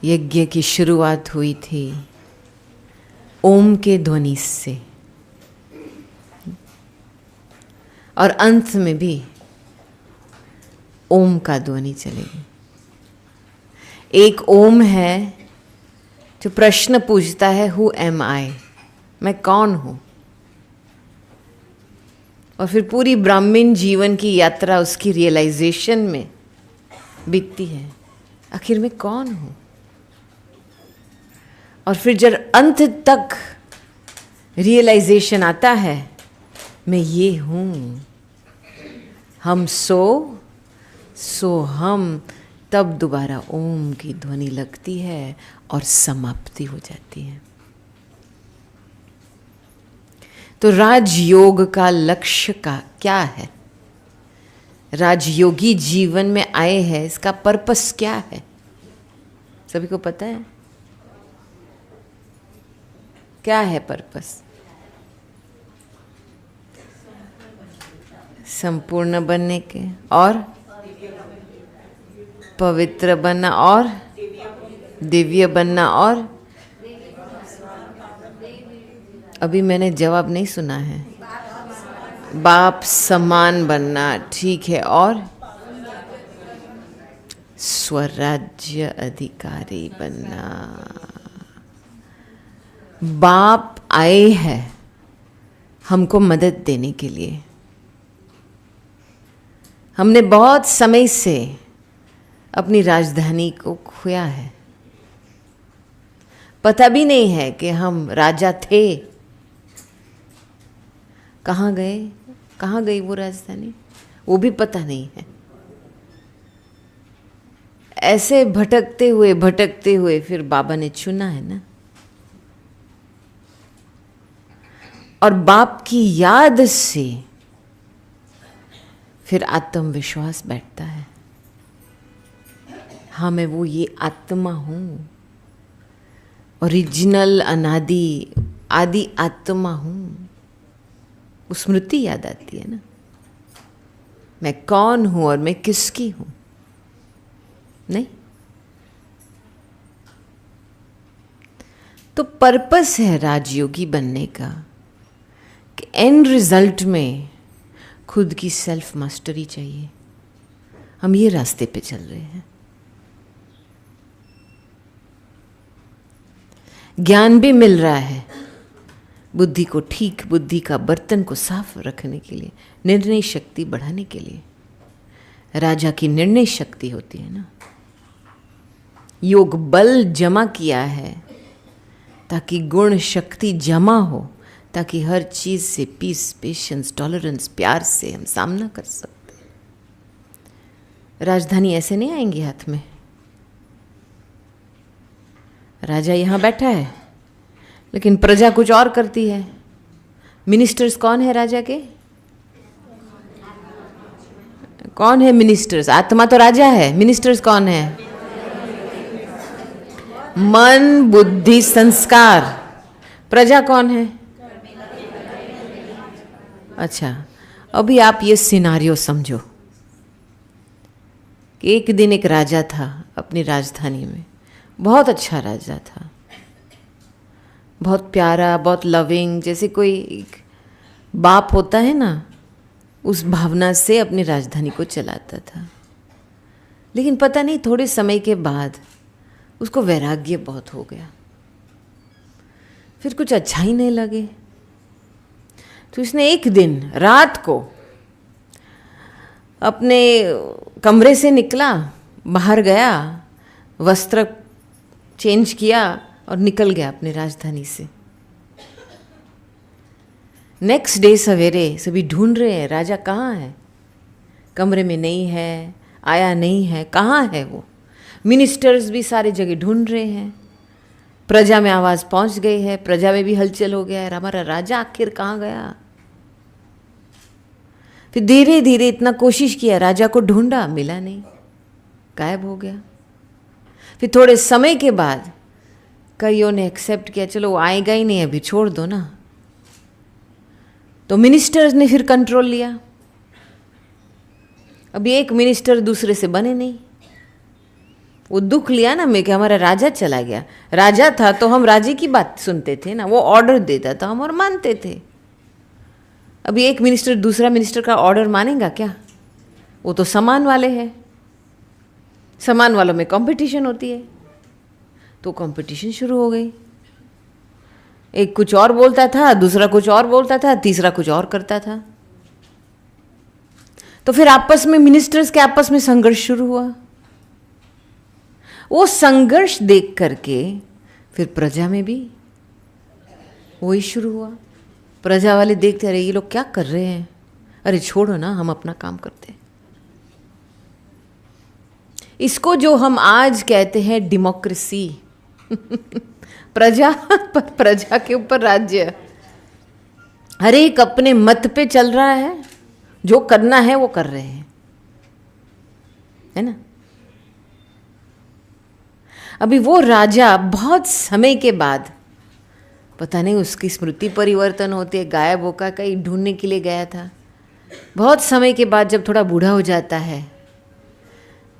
यज्ञ की शुरुआत हुई थी ओम के ध्वनि से और अंत में भी ओम का ध्वनि चलेगी। एक ओम है जो प्रश्न पूछता है हु एम आई, मैं कौन हूं, और फिर पूरी ब्राह्मण जीवन की यात्रा उसकी रियलाइजेशन में बीतती है, आखिर मैं कौन हूं। और फिर जब अंत तक रियलाइजेशन आता है मैं ये हूं, हम सो हम, तब दोबारा ओम की ध्वनि लगती है और समाप्ति हो जाती है। तो राजयोग का लक्ष्य का क्या है? राजयोगी जीवन में आए हैं, इसका पर्पस क्या है? सभी को पता है क्या है पर्पस? संपूर्ण बनने के और पवित्र बनना और दिव्य बनना, और अभी मैंने जवाब नहीं सुना है। बाप समान बनना, ठीक है, और स्वराज्य अधिकारी बनना। बाप आए हैं हमको मदद देने के लिए। हमने बहुत समय से अपनी राजधानी को खोया है, पता भी नहीं है कि हम राजा थे। कहाँ गई वो राजधानी, वो भी पता नहीं है। ऐसे भटकते हुए फिर बाबा ने चुना है ना, और बाप की याद से फिर आत्मविश्वास बैठता है। हाँ, मैं वो ये आत्मा हूं, ओरिजिनल अनादि आदि आत्मा हूं। वो स्मृति याद आती है ना, मैं कौन हूं और मैं किसकी हूं। नहीं, तो पर्पस है राजयोगी बनने का कि एंड रिजल्ट में खुद की सेल्फ मास्टरी चाहिए। हम ये रास्ते पे चल रहे हैं। ज्ञान भी मिल रहा है बुद्धि को ठीक, बुद्धि का बर्तन को साफ रखने के लिए, निर्णय शक्ति बढ़ाने के लिए। राजा की निर्णय शक्ति होती है ना, योग बल जमा किया है ताकि गुण शक्ति जमा हो, ताकि हर चीज से पीस, पेशेंस, टॉलरेंस, प्यार से हम सामना कर सकते हैं। राजधानी ऐसे नहीं आएंगी हाथ में। राजा यहां बैठा है लेकिन प्रजा कुछ और करती है। मिनिस्टर्स कौन है राजा के? कौन है मिनिस्टर्स? आत्मा तो राजा है, मिनिस्टर्स कौन है? मन, बुद्धि, संस्कार। प्रजा कौन है? अच्छा, अभी आप ये सिनारियो समझो कि एक दिन एक राजा था अपनी राजधानी में। बहुत अच्छा राजा था, बहुत प्यारा, बहुत लविंग, जैसे कोई एक बाप होता है ना, उस भावना से अपनी राजधानी को चलाता था। लेकिन पता नहीं थोड़े समय के बाद उसको वैराग्य बहुत हो गया, फिर कुछ अच्छा ही नहीं लगे। तो इसने एक दिन रात को अपने कमरे से निकला, बाहर गया, वस्त्र चेंज किया और निकल गया अपनी राजधानी से। नेक्स्ट डे सवेरे सभी ढूंढ रहे हैं राजा कहाँ है, कमरे में नहीं है, आया नहीं है, कहाँ है वो। मिनिस्टर्स भी सारे जगह ढूंढ रहे हैं, प्रजा में आवाज़ पहुंच गई है, प्रजा में भी हलचल हो गया है, हमारा राजा आखिर कहाँ गया। फिर धीरे धीरे इतना कोशिश किया, राजा को ढूंढा, मिला नहीं, गायब हो गया। फिर थोड़े समय के बाद कईयों ने एक्सेप्ट किया, चलो वो आएगा ही नहीं, अभी छोड़ दो ना। तो मिनिस्टर्स ने फिर कंट्रोल लिया। अभी एक मिनिस्टर दूसरे से बने नहीं, वो दुख लिया ना मैं कि हमारा राजा चला गया। राजा था तो हम राजे की बात सुनते थे ना, वो ऑर्डर देता था हम और मानते थे। अभी एक मिनिस्टर दूसरा मिनिस्टर का ऑर्डर मानेगा क्या? वो तो सामान वाले हैं, सामान वालों में कंपटीशन होती है, तो कंपटीशन शुरू हो गई। एक कुछ और बोलता था, दूसरा कुछ और बोलता था, तीसरा कुछ और करता था। तो फिर आपस में मिनिस्टर्स के आपस में संघर्ष शुरू हुआ। वो संघर्ष देख करके फिर प्रजा में भी वही शुरू हुआ। प्रजा वाले देखते रहे ये लोग क्या कर रहे हैं, अरे छोड़ो ना, हम अपना काम करते हैं। इसको जो हम आज कहते हैं डेमोक्रेसी प्रजा के ऊपर राज्य, हर एक अपने मत पे चल रहा है, जो करना है वो कर रहे हैं, है ना। अभी वो राजा बहुत समय के बाद, पता नहीं उसकी स्मृति परिवर्तन होती है, गायब होकर कहीं ढूंढने के लिए गया था। बहुत समय के बाद जब थोड़ा बूढ़ा हो जाता है,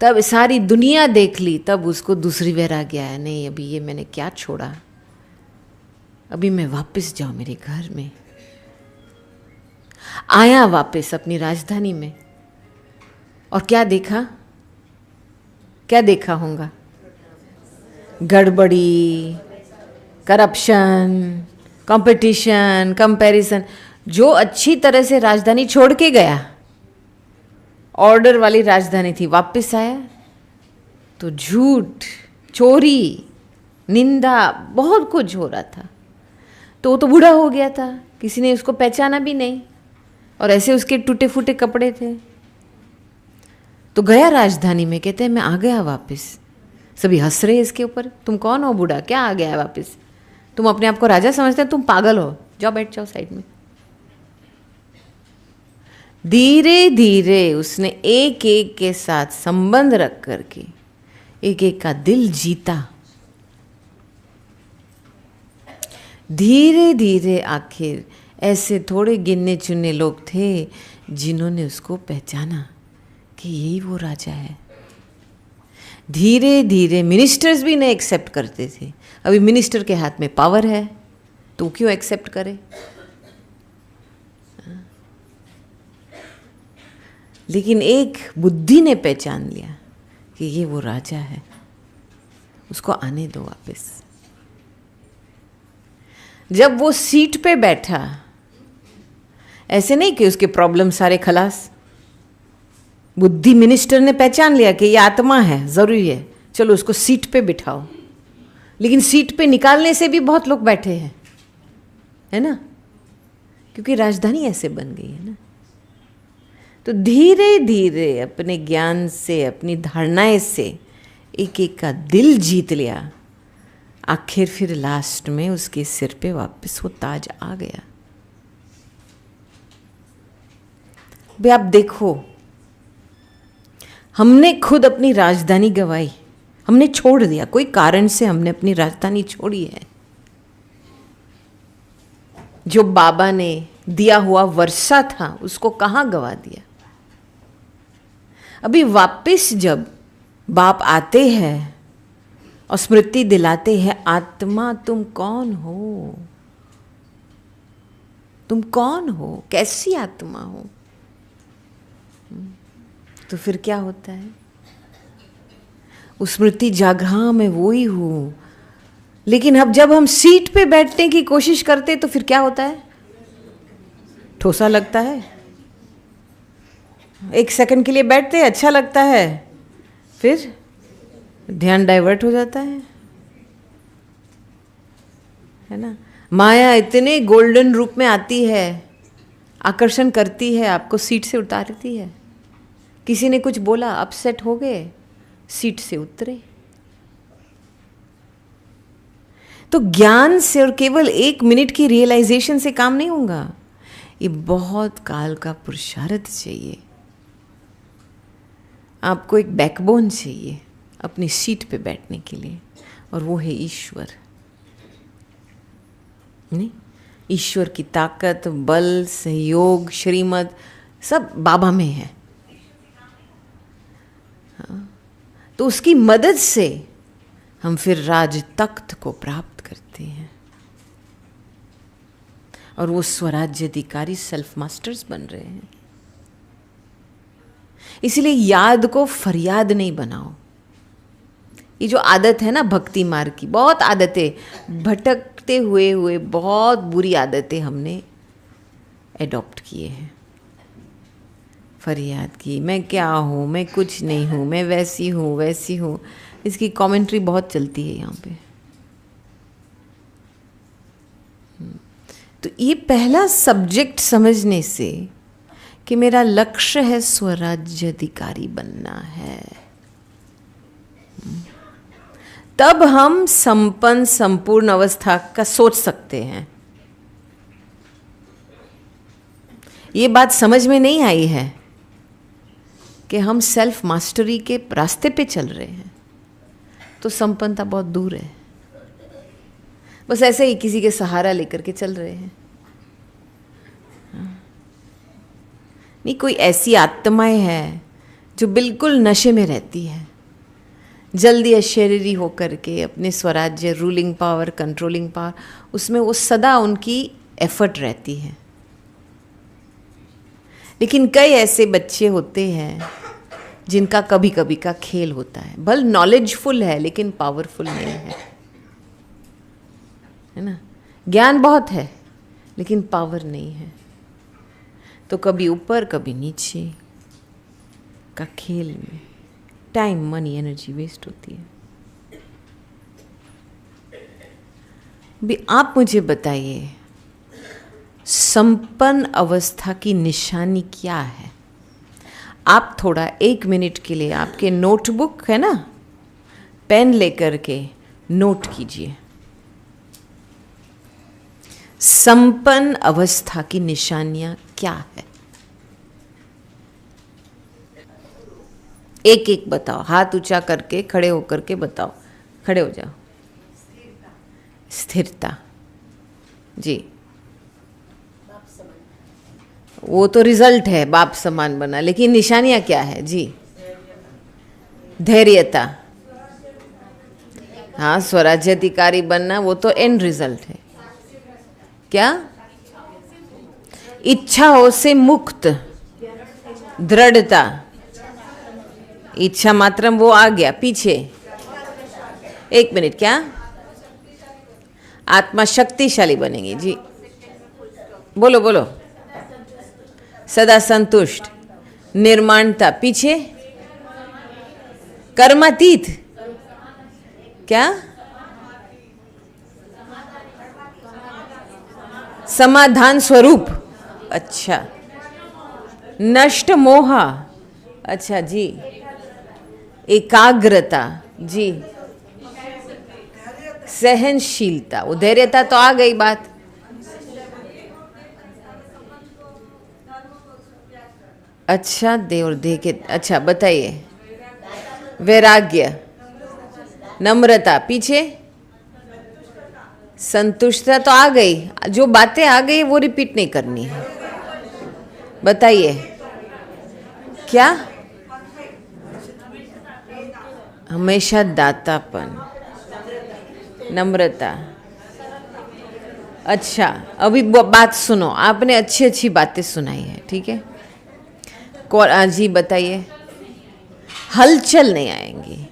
तब सारी दुनिया देख ली, तब उसको दूसरी वैराग्य आया, नहीं अभी ये मैंने क्या छोड़ा, अभी मैं वापस जाऊं मेरे घर में। आया वापस अपनी राजधानी में, और क्या देखा, क्या देखा होगा? गड़बड़ी, करप्शन, कंपटीशन, कंपैरिजन। जो अच्छी तरह से राजधानी छोड़ के गया, ऑर्डर वाली राजधानी थी, वापस आया तो झूठ, चोरी, निंदा, बहुत कुछ हो रहा था। तो वो तो बूढ़ा हो गया था, किसी ने उसको पहचाना भी नहीं, और ऐसे उसके टूटे फूटे कपड़े थे। तो गया राजधानी में, कहते हैं मैं आ गया वापस। सभी हंस रहे इसके ऊपर, तुम कौन हो बूढ़ा, क्या आ गया है वापस, तुम अपने आप को राजा समझते हो, तुम पागल हो, जाओ बैठ जाओ साइड में। धीरे धीरे उसने एक एक के साथ संबंध रख करके एक एक का दिल जीता। धीरे धीरे आखिर ऐसे थोड़े गिनने चुनने लोग थे जिन्होंने उसको पहचाना कि यही वो राजा है। धीरे धीरे मिनिस्टर्स भी नहीं एक्सेप्ट करते थे। अभी मिनिस्टर के हाथ में पावर है तो क्यों एक्सेप्ट करे? लेकिन एक बुद्धि ने पहचान लिया कि ये वो राजा है, उसको आने दो वापस। जब वो सीट पे बैठा, ऐसे नहीं कि उसके प्रॉब्लम सारे खलास, बुद्धि मिनिस्टर ने पहचान लिया कि ये आत्मा है, जरूरी है, चलो उसको सीट पे बिठाओ। लेकिन सीट पे निकालने से भी बहुत लोग बैठे हैं, है ना, क्योंकि राजधानी ऐसे बन गई है ना। तो धीरे धीरे अपने ज्ञान से, अपनी धारणाएं से एक एक का दिल जीत लिया। आखिर फिर लास्ट में उसके सिर पे वापस वो ताज आ गया। भाई आप देखो, हमने खुद अपनी राजधानी गंवाई, हमने छोड़ दिया, कोई कारण से हमने अपनी राजधानी छोड़ी है। जो बाबा ने दिया हुआ वर्षा था उसको कहाँ गंवा दिया। अभी वापस जब बाप आते हैं और स्मृति दिलाते हैं, आत्मा तुम कौन हो, तुम कौन हो, कैसी आत्मा हो, तो फिर क्या होता है? उस स्मृति जागृहा में वो ही हूँ। लेकिन अब जब हम सीट पे बैठने की कोशिश करते तो फिर क्या होता है? ठोसा लगता है। एक सेकंड के लिए बैठते हैं, अच्छा लगता है, फिर ध्यान डाइवर्ट हो जाता है ना। माया इतने गोल्डन रूप में आती है, आकर्षण करती है, आपको सीट से उतारती है। किसी ने कुछ बोला, अपसेट हो गए, सीट से उतरे। तो ज्ञान से और केवल 1 मिनट की रियलाइजेशन से काम नहीं होगा, ये बहुत काल का पुरुषार्थ चाहिए। आपको एक बैकबोन चाहिए अपनी सीट पे बैठने के लिए, और वो है ईश्वर। नहीं, ईश्वर की ताकत, बल, सहयोग, श्रीमत सब बाबा में है। हाँ? तो उसकी मदद से हम फिर राज तख्त को प्राप्त करते हैं और वो स्वराज्य अधिकारी सेल्फ मास्टर्स बन रहे हैं। इसलिए याद को फरियाद नहीं बनाओ। ये जो आदत है ना भक्ति मार्ग की, बहुत आदतें भटकते हुए बहुत बुरी आदतें हमने एडॉप्ट किए हैं। फरियाद की, मैं क्या हूँ, मैं कुछ नहीं हूँ, मैं वैसी हूँ। इसकी कमेंट्री बहुत चलती है यहाँ पे। तो ये पहला सब्जेक्ट समझने से कि मेरा लक्ष्य है स्वराज्य अधिकारी बनना है, तब हम संपन्न संपूर्ण अवस्था का सोच सकते हैं। ये बात समझ में नहीं आई है कि हम सेल्फ मास्टरी के रास्ते पे चल रहे हैं, तो संपन्नता बहुत दूर है। बस ऐसे ही किसी के सहारा लेकर के चल रहे हैं। नहीं, कोई ऐसी आत्माएं हैं जो बिल्कुल नशे में रहती है, जल्दी अशरीरी होकर के अपने स्वराज्य, रूलिंग पावर, कंट्रोलिंग पावर, उसमें वो सदा उनकी एफर्ट रहती है। लेकिन कई ऐसे बच्चे होते हैं जिनका कभी कभी का खेल होता है, भले नॉलेजफुल है लेकिन पावरफुल नहीं है ना। ज्ञान बहुत है लेकिन पावर नहीं है, तो कभी ऊपर कभी नीचे का खेल में टाइम, मनी, एनर्जी वेस्ट होती है। भी आप मुझे बताइए, संपन्न अवस्था की निशानी क्या है? आप थोड़ा 1 मिनट के लिए आपके नोटबुक है ना, पेन लेकर के नोट कीजिए। संपन्न अवस्था की निशानियां क्या है? एक एक बताओ, हाथ ऊंचा करके, खड़े होकर के बताओ। खड़े हो जाओ। स्थिरता जी, वो तो रिजल्ट है, बाप समान बना, लेकिन निशानियां क्या है जी? धैर्यता, हाँ, स्वराज्य अधिकारी बनना वो तो एंड रिजल्ट है। क्या? इच्छाओं से मुक्त, दृढ़ता, इच्छा मात्रम वो आ गया पीछे। 1 मिनट, क्या? आत्मा शक्तिशाली बनेगी जी, बोलो बोलो। सदा संतुष्ट, निर्माणता, पीछे कर्मातीत, क्या? समाधान स्वरूप, अच्छा। नष्ट मोहा, अच्छा जी। एकाग्रता जी। सहनशीलता, वो धैर्यता तो आ गई बात। अच्छा, देव और देह के, अच्छा बताइए। वैराग्य, नम्रता, पीछे संतुष्टता तो आ गई। जो बातें आ गई वो रिपीट नहीं करनी है। बताइए क्या? हमेशा दातापन, नम्रता। अच्छा, अभी बात सुनो, आपने अच्छी अच्छी बातें सुनाई है, ठीक है। जी बताइए। हलचल नहीं आएंगी,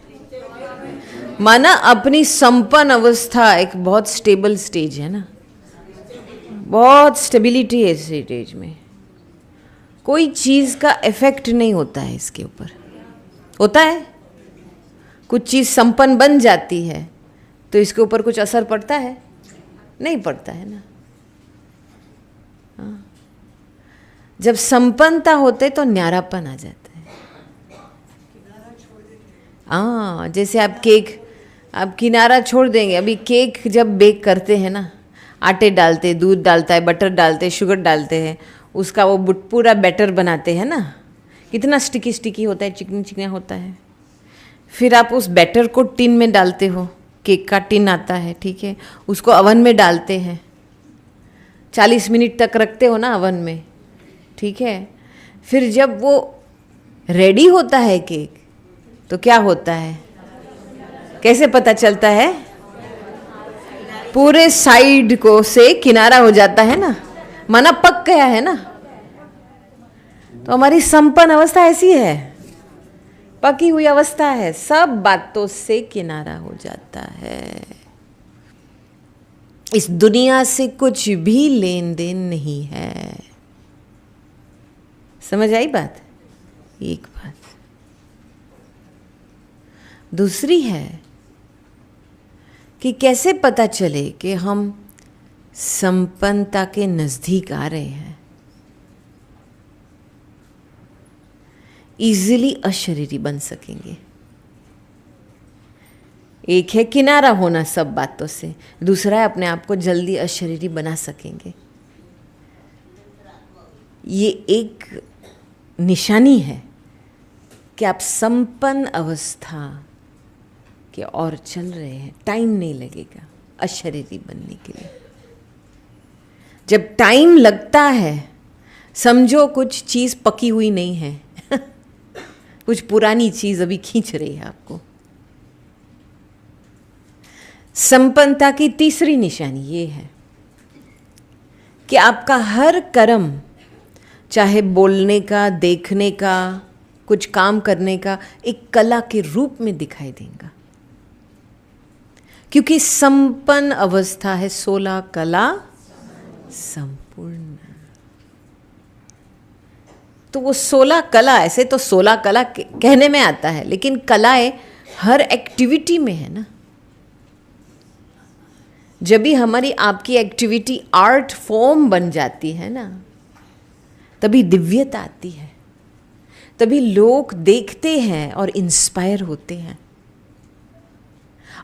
माना अपनी संपन्न अवस्था एक बहुत स्टेबल स्टेज है ना, बहुत स्टेबिलिटी है इस स्टेज में। कोई चीज़ का इफेक्ट नहीं होता है इसके ऊपर। होता है कुछ चीज़ संपन्न बन जाती है तो इसके ऊपर कुछ असर पड़ता है? नहीं पड़ता है ना। हाँ। जब संपन्नता होते तो न्यारापन आ जाता है। हाँ, जैसे आप केक, आप किनारा छोड़ देंगे। अभी केक जब बेक करते हैं ना, आटे डालते, दूध डालता है, बटर डालते, शुगर डालते हैं, उसका वो पूरा बैटर बनाते हैं ना, कितना स्टिकी स्टिकी होता है, चिकनी चिकना होता है। फिर आप उस बैटर को टिन में डालते हो, केक का टिन आता है, ठीक है, उसको अवन में डालते हैं, 40 मिनट तक रखते हो ना अवन में, ठीक है। फिर जब वो रेडी होता है केक, तो क्या होता है, कैसे पता चलता है? पूरे साइड को से किनारा हो जाता है ना, माना पक गया है ना। तो हमारी संपन्न अवस्था ऐसी है, पकी हुई अवस्था है, सब बातों से किनारा हो जाता है। इस दुनिया से कुछ भी लेन देन नहीं है। समझ आई बात? एक बात। दूसरी है कि कैसे पता चले कि हम संपन्नता के नजदीक आ रहे हैं। इजीली अशरीरी बन सकेंगे। एक है किनारा होना सब बातों से, दूसरा है अपने आप को जल्दी अशरीरी बना सकेंगे। ये एक निशानी है कि आप संपन्न अवस्था के और चल रहे हैं। टाइम नहीं लगेगा अशरीरी बनने के लिए। जब टाइम लगता है समझो कुछ चीज़ पकी हुई नहीं है कुछ पुरानी चीज़ अभी खींच रही है आपको। संपन्नता की तीसरी निशानी ये है कि आपका हर कर्म, चाहे बोलने का, देखने का, कुछ काम करने का, एक कला के रूप में दिखाई देगा। क्योंकि संपन्न अवस्था है 16 कला संपूर्ण। तो वो 16 कला, ऐसे तो 16 कला कहने में आता है, लेकिन कलाएं हर एक्टिविटी में है ना। जब भी हमारी आपकी एक्टिविटी आर्ट फॉर्म बन जाती है ना, तभी दिव्यता आती है, तभी लोग देखते हैं और इंस्पायर होते हैं।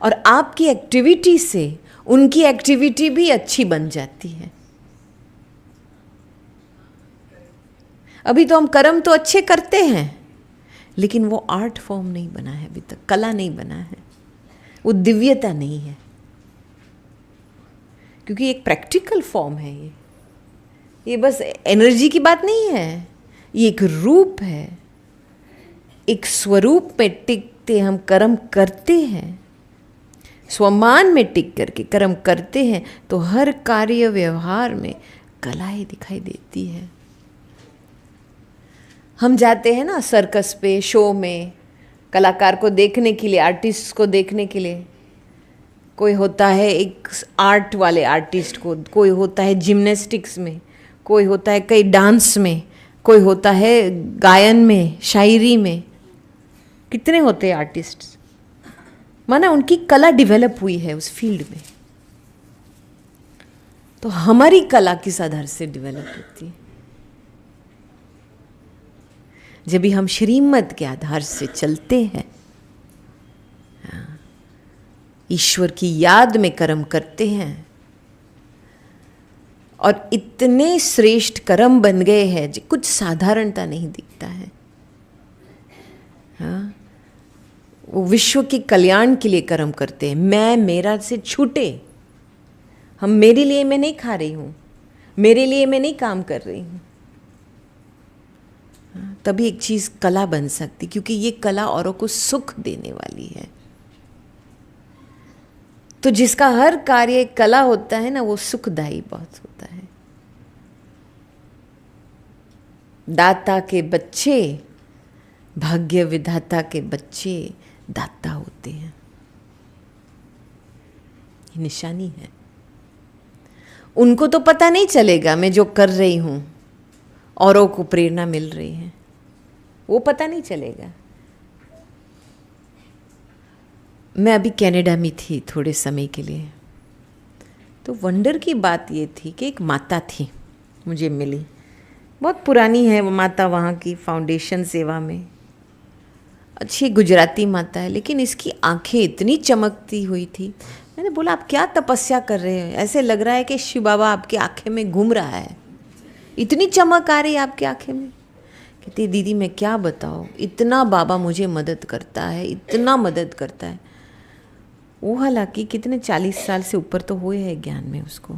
और आपकी एक्टिविटी से उनकी एक्टिविटी भी अच्छी बन जाती है। अभी तो हम कर्म तो अच्छे करते हैं, लेकिन वो आर्ट फॉर्म नहीं बना है अभी तक, कला नहीं बना है, वो दिव्यता नहीं है। क्योंकि एक प्रैक्टिकल फॉर्म है ये बस एनर्जी की बात नहीं है, ये एक रूप है। एक स्वरूप में टिकते हम कर्म करते हैं, स्वमान में टिक करके कर्म करते हैं, तो हर कार्य व्यवहार में कलाएं दिखाई देती है। हम जाते हैं ना सर्कस पे, शो में, कलाकार को देखने के लिए, आर्टिस्ट को देखने के लिए। कोई होता है एक आर्ट वाले आर्टिस्ट को, कोई होता है जिम्नास्टिक्स में, कोई होता है कई डांस में, कोई होता है गायन में, शायरी में। कितने होते हैं आर्टिस्ट, माना उनकी कला डेवलप हुई है उस फील्ड में। तो हमारी कला किस आधार से डेवलप होती है? जब भी हम श्रीमत के आधार से चलते हैं, ईश्वर की याद में कर्म करते हैं, और इतने श्रेष्ठ कर्म बन गए हैं जो कुछ साधारणता नहीं दिखता है। हाँ, वो विश्व के कल्याण के लिए कर्म करते हैं। मैं मेरा से छूटे, हम मेरे लिए मैं नहीं खा रही हूँ, मेरे लिए मैं नहीं काम कर रही हूँ। तभी एक चीज़ कला बन सकती, क्योंकि ये कला औरों को सुख देने वाली है। तो जिसका हर कार्य कला होता है ना, वो सुखदायी बहुत होता है। दाता के बच्चे, भाग्य विधाता के बच्चे दाता होते हैं। ये निशानी है। उनको तो पता नहीं चलेगा मैं जो कर रही हूँ औरों को प्रेरणा मिल रही है, वो पता नहीं चलेगा। मैं अभी कनाडा में थी थोड़े समय के लिए, तो वंडर की बात ये थी कि एक माता थी मुझे मिली, बहुत पुरानी है वो माता, वहाँ की फाउंडेशन सेवा में, अच्छी गुजराती माता है, लेकिन इसकी आंखें इतनी चमकती हुई थी। मैंने बोला आप क्या तपस्या कर रहे हैं, ऐसे लग रहा है कि शिव बाबा आपकी आंखें में घूम रहा है, इतनी चमक आ रही है आपकी आंखें में। कहती दीदी मैं क्या बताऊँ, इतना बाबा मुझे मदद करता है, इतना मदद करता है। वो हालांकि कितने 40 साल से ऊपर तो हुए हैं ज्ञान में उसको।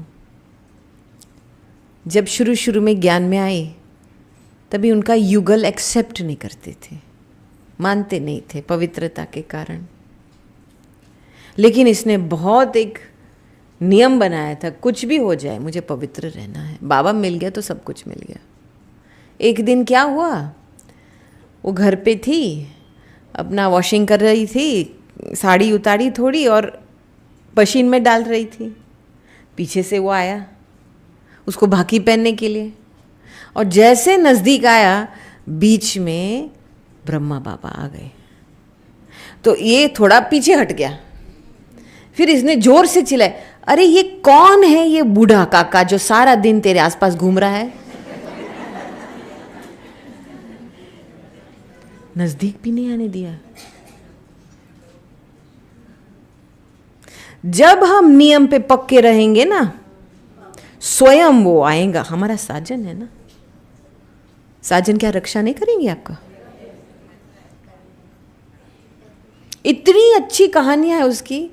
जब शुरू शुरू में ज्ञान में आए तभी उनका युगल एक्सेप्ट नहीं करते थे, मानते नहीं थे पवित्रता के कारण। लेकिन इसने बहुत एक नियम बनाया था, कुछ भी हो जाए मुझे पवित्र रहना है। बाबा मिल गया तो सब कुछ मिल गया। एक दिन क्या हुआ, वो घर पे थी, अपना वॉशिंग कर रही थी, साड़ी उतारी थोड़ी और मशीन में डाल रही थी। पीछे से वो आया उसको भाकी पहनने के लिए, और जैसे नज़दीक आया बीच में ब्रह्मा बाबा आ गए। तो ये थोड़ा पीछे हट गया। फिर इसने जोर से चिल्लाया, अरे ये कौन है ये बूढ़ा काका जो सारा दिन तेरे आसपास घूम रहा है? नजदीक भी नहीं आने दिया। जब हम नियम पे पक्के रहेंगे ना, स्वयं वो आएगा। हमारा साजन है ना, साजन क्या रक्षा नहीं करेंगे आपका? इतनी अच्छी कहानियां है उसकी,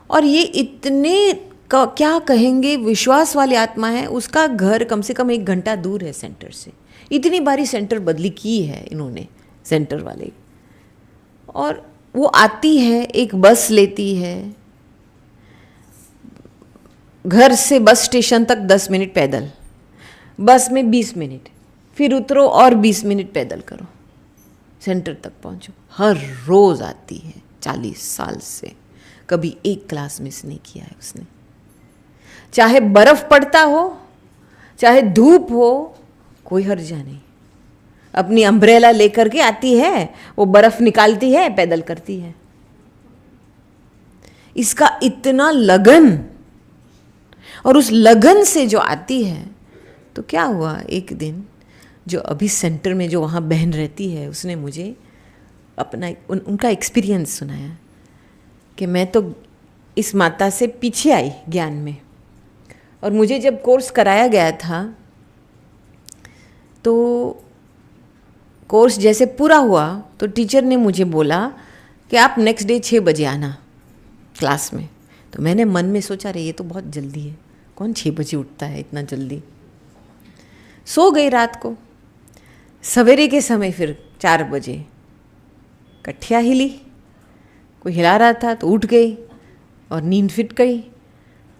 और ये इतने क्या कहेंगे विश्वास वाली आत्मा है। उसका घर कम से कम 1 घंटा दूर है सेंटर से। इतनी बारी सेंटर बदली की है इन्होंने, सेंटर वाले। और वो आती है, एक बस लेती है, घर से बस स्टेशन तक 10 मिनट पैदल, बस में 20 मिनट, फिर उतरो और 20 मिनट पैदल करो, सेंटर तक पहुंचो। हर रोज आती है, 40 साल से कभी एक क्लास मिस नहीं किया है उसने। चाहे बर्फ पड़ता हो, चाहे धूप हो, कोई हर्जा नहीं। अपनी अम्ब्रेला लेकर के आती है, वो बर्फ निकालती है, पैदल करती है। इसका इतना लगन, और उस लगन से जो आती है। तो क्या हुआ, एक दिन जो अभी सेंटर में जो वहाँ बहन रहती है, उसने मुझे अपना उनका एक्सपीरियंस सुनाया कि मैं तो इस माता से पीछे आई ज्ञान में, और मुझे जब कोर्स कराया गया था तो कोर्स जैसे पूरा हुआ तो टीचर ने मुझे बोला कि आप नेक्स्ट डे 6 बजे आना क्लास में। तो मैंने मन में सोचा, अरे ये तो बहुत जल्दी है, कौन 6 बजे उठता है इतना जल्दी। सो गई रात को। सवेरे के समय फिर 4 बजे कठिया हिली, कोई हिला रहा था तो उठ गई और नींद फिट गई।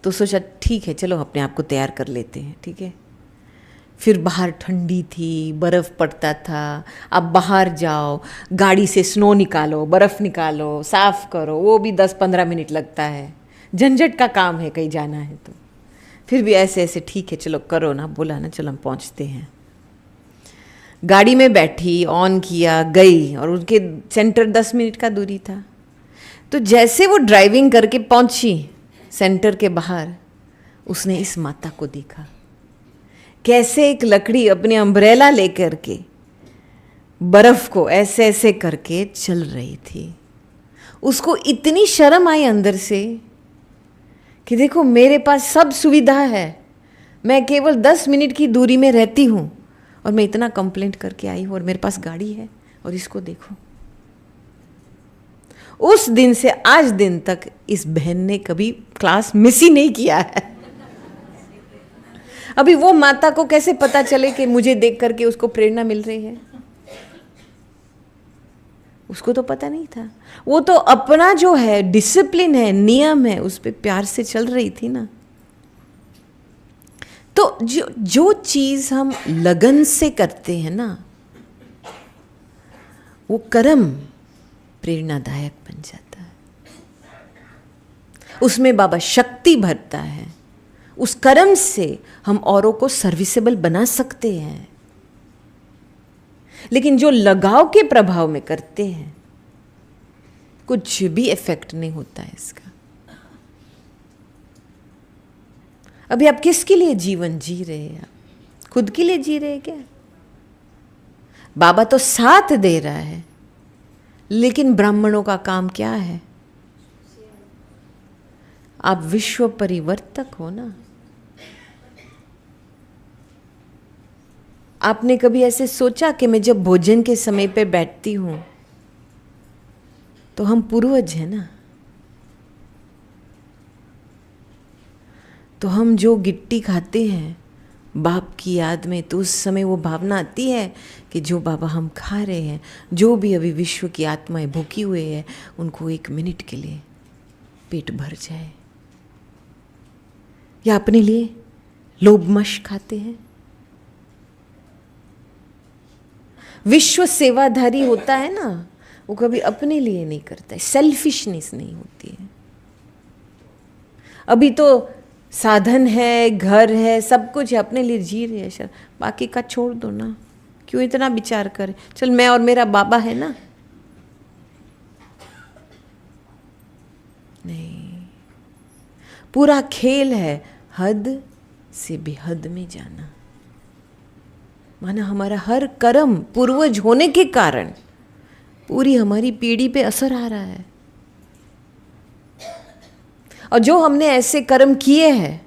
तो सोचा ठीक है चलो अपने आप को तैयार कर लेते हैं, ठीक है। फिर बाहर ठंडी थी, बर्फ़ पड़ता था। अब बाहर जाओ, गाड़ी से स्नो निकालो, बर्फ़ निकालो, साफ़ करो, वो भी 10-15 मिनट लगता है। झंझट का काम है कहीं जाना है तो। फिर भी ऐसे ऐसे ठीक है चलो करो ना, बोला ना चलो हम पहुँचते हैं। गाड़ी में बैठी, ऑन किया, गई, और उनके सेंटर 10 मिनट का दूरी था। तो जैसे वो ड्राइविंग करके पहुंची सेंटर के बाहर, उसने इस माता को देखा कैसे एक लकड़ी अपने अम्ब्रेला लेकर के बर्फ को ऐसे ऐसे करके चल रही थी। उसको इतनी शर्म आई अंदर से कि देखो मेरे पास सब सुविधा है, मैं केवल 10 मिनट की दूरी में रहती हूँ और मैं इतना कंप्लेंट करके आई हूँ, और मेरे पास गाड़ी है, और इसको देखो। उस दिन से आज दिन तक इस बहन ने कभी क्लास मिस ही नहीं किया है। अभी वो माता को कैसे पता चले कि मुझे देख करके उसको प्रेरणा मिल रही है? उसको तो पता नहीं था। वो तो अपना जो है डिसिप्लिन है, नियम है, उस पर प्यार से चल रही थी ना। तो जो चीज हम लगन से करते हैं ना, वो कर्म प्रेरणादायक बन जाता है। उसमें बाबा शक्ति भरता है। उस कर्म से हम औरों को सर्विसेबल बना सकते हैं। लेकिन जो लगाव के प्रभाव में करते हैं, कुछ भी इफेक्ट नहीं होता है इसका। अभी आप किसके लिए जीवन जी रहे हैं? खुद के लिए जी रहे हैं क्या? बाबा तो साथ दे रहा है, लेकिन ब्राह्मणों का काम क्या है? आप विश्व परिवर्तक हो ना। आपने कभी ऐसे सोचा कि मैं जब भोजन के समय पे बैठती हूं तो हम पूर्वज हैं ना, तो हम जो गिट्टी खाते हैं बाप की याद में, तो उस समय वो भावना आती है कि जो बाबा हम खा रहे हैं, जो भी अभी विश्व की आत्माएं भूखी हुए हैं, उनको 1 मिनट के लिए पेट भर जाए। या अपने लिए लोभमश खाते हैं। विश्व सेवाधारी होता है ना, वो कभी अपने लिए नहीं करता है, सेल्फिशनेस नहीं होती है। अभी तो साधन है, घर है, सब कुछ है, अपने लिए जी रहे हैं, बाकी का छोड़ दो ना, क्यों इतना विचार करे, चल मैं और मेरा बाबा है ना। नहीं, पूरा खेल है हद से बेहद में जाना। माना हमारा हर कर्म पूर्वज होने के कारण पूरी हमारी पीढ़ी पे असर आ रहा है, और जो हमने ऐसे कर्म किए हैं,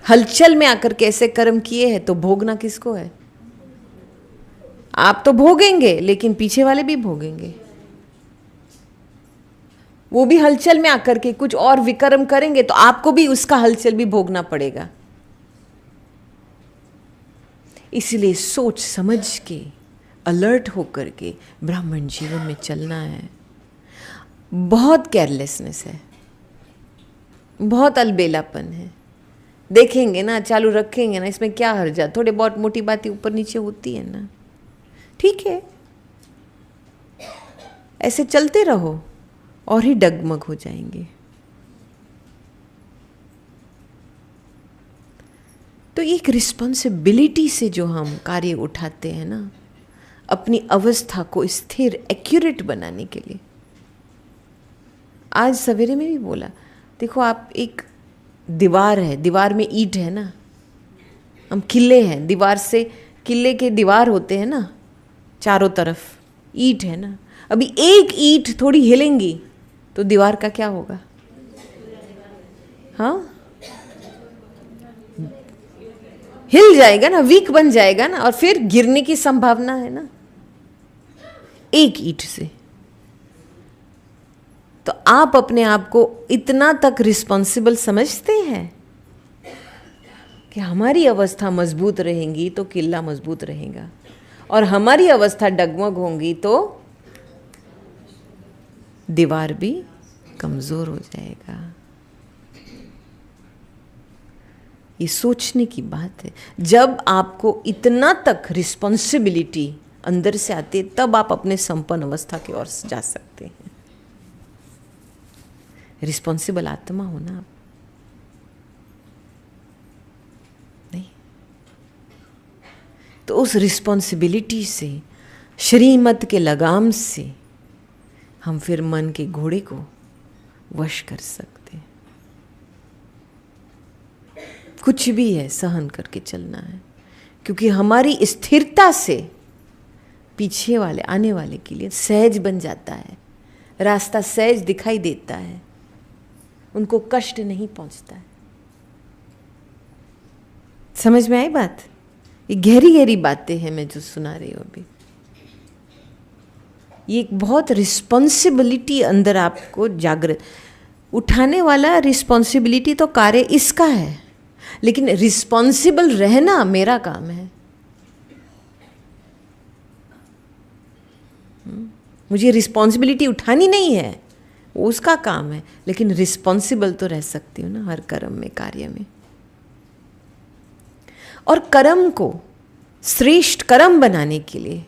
हलचल में आकर के ऐसे कर्म किए हैं, तो भोगना किसको है? आप तो भोगेंगे, लेकिन पीछे वाले भी भोगेंगे। वो भी हलचल में आकर के कुछ और विकर्म करेंगे, तो आपको भी उसका हलचल भी भोगना पड़ेगा। इसलिए सोच समझ के, अलर्ट होकर के ब्राह्मण जीवन में चलना है। बहुत केयरलेसनेस है, बहुत अलबेलापन है। देखेंगे ना, चालू रखेंगे ना, इसमें क्या हर्जा, थोड़े बहुत मोटी बातें ऊपर नीचे होती है ना, ठीक है, ऐसे चलते रहो और ही डगमग हो जाएंगे। तो एक रिस्पॉन्सिबिलिटी से जो हम कार्य उठाते हैं ना, अपनी अवस्था को स्थिर, एक्यूरेट बनाने के लिए। आज सवेरे में भी बोला, देखो आप एक दीवार है, दीवार में ईंट है ना, हम किले हैं, दीवार से किले के दीवार होते हैं ना, चारों तरफ ईंट है ना। अभी एक ईंट थोड़ी हिलेंगी तो दीवार का क्या होगा? हाँ, हिल जाएगा ना, वीक बन जाएगा ना, और फिर गिरने की संभावना है ना एक ईंट से। तो आप अपने आप को इतना तक रिस्पॉन्सिबल समझते हैं कि हमारी अवस्था मजबूत रहेंगी तो किला मजबूत रहेगा, और हमारी अवस्था डगमग होंगी तो दीवार भी कमजोर हो जाएगा। ये सोचने की बात है। जब आपको इतना तक रिस्पॉन्सिबिलिटी अंदर से आती है, तब आप अपने संपन्न अवस्था की ओर जा सकते हैं। रिस्पॉन्सिबल आत्मा होना आप नहीं, तो उस रिस्पॉन्सिबिलिटी से, श्रीमत के लगाम से हम फिर मन के घोड़े को वश कर सकते हैं। कुछ भी है सहन करके चलना है, क्योंकि हमारी स्थिरता से पीछे वाले आने वाले के लिए सहज बन जाता है, रास्ता सहज दिखाई देता है, उनको कष्ट नहीं पहुंचता है। समझ में आई बात? ये गहरी गहरी बातें हैं मैं जो सुना रही हूं अभी। ये एक बहुत रिस्पॉन्सिबिलिटी अंदर आपको जागृत उठाने वाला। रिस्पॉन्सिबिलिटी तो कार्य इसका है, लेकिन रिस्पॉन्सिबल रहना मेरा काम है। मुझे रिस्पॉन्सिबिलिटी उठानी नहीं है, वो उसका काम है, लेकिन रिस्पॉन्सिबल तो रह सकती हूँ ना हर कर्म में, कार्य में। और कर्म को श्रेष्ठ कर्म बनाने के लिए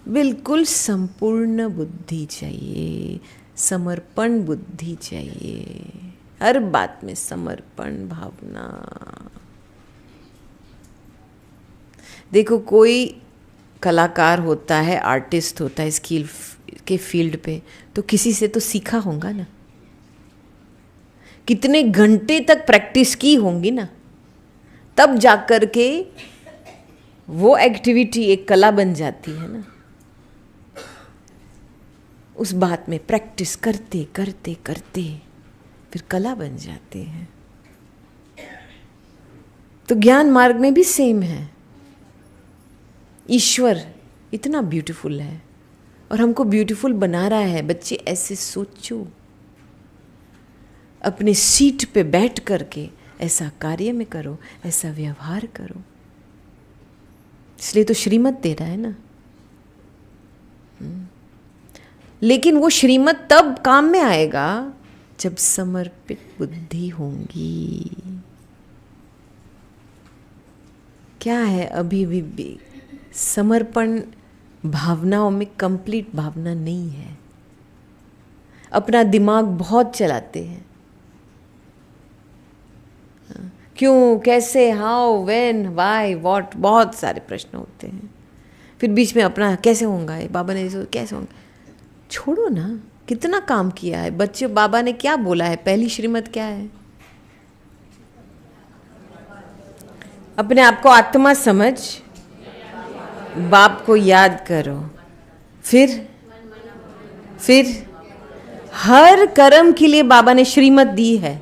बिल्कुल संपूर्ण बुद्धि चाहिए, समर्पण बुद्धि चाहिए, हर बात में समर्पण भावना। देखो, कोई कलाकार होता है, आर्टिस्ट होता है स्किल के फील्ड पे, तो किसी से तो सीखा होगा ना, कितने घंटे तक प्रैक्टिस की होंगी ना, तब जाकर के वो एक्टिविटी एक कला बन जाती है ना। उस बात में प्रैक्टिस करते करते करते फिर कला बन जाते हैं। तो ज्ञान मार्ग में भी सेम है। ईश्वर इतना ब्यूटीफुल है और हमको ब्यूटीफुल बना रहा है। बच्चे ऐसे सोचो, अपने सीट पे बैठ करके ऐसा कार्य में करो, ऐसा व्यवहार करो। इसलिए तो श्रीमत दे रहा है ना। लेकिन वो श्रीमत तब काम में आएगा जब समर्पित बुद्धि होंगी। क्या है, अभी भी समर्पण भावनाओं में कंप्लीट भावना नहीं है। अपना दिमाग बहुत चलाते हैं, क्यों, कैसे, हाउ, व्हेन, व्हाई, व्हाट, बहुत सारे प्रश्न होते हैं। फिर बीच में अपना कैसे होगा, बाबा ने कैसे होगा, छोड़ो ना। कितना काम किया है बच्चे, बाबा ने क्या बोला है, पहली श्रीमत क्या है? अपने आप को आत्मा समझ, बाप को याद करो। फिर हर कर्म के लिए बाबा ने श्रीमत दी है।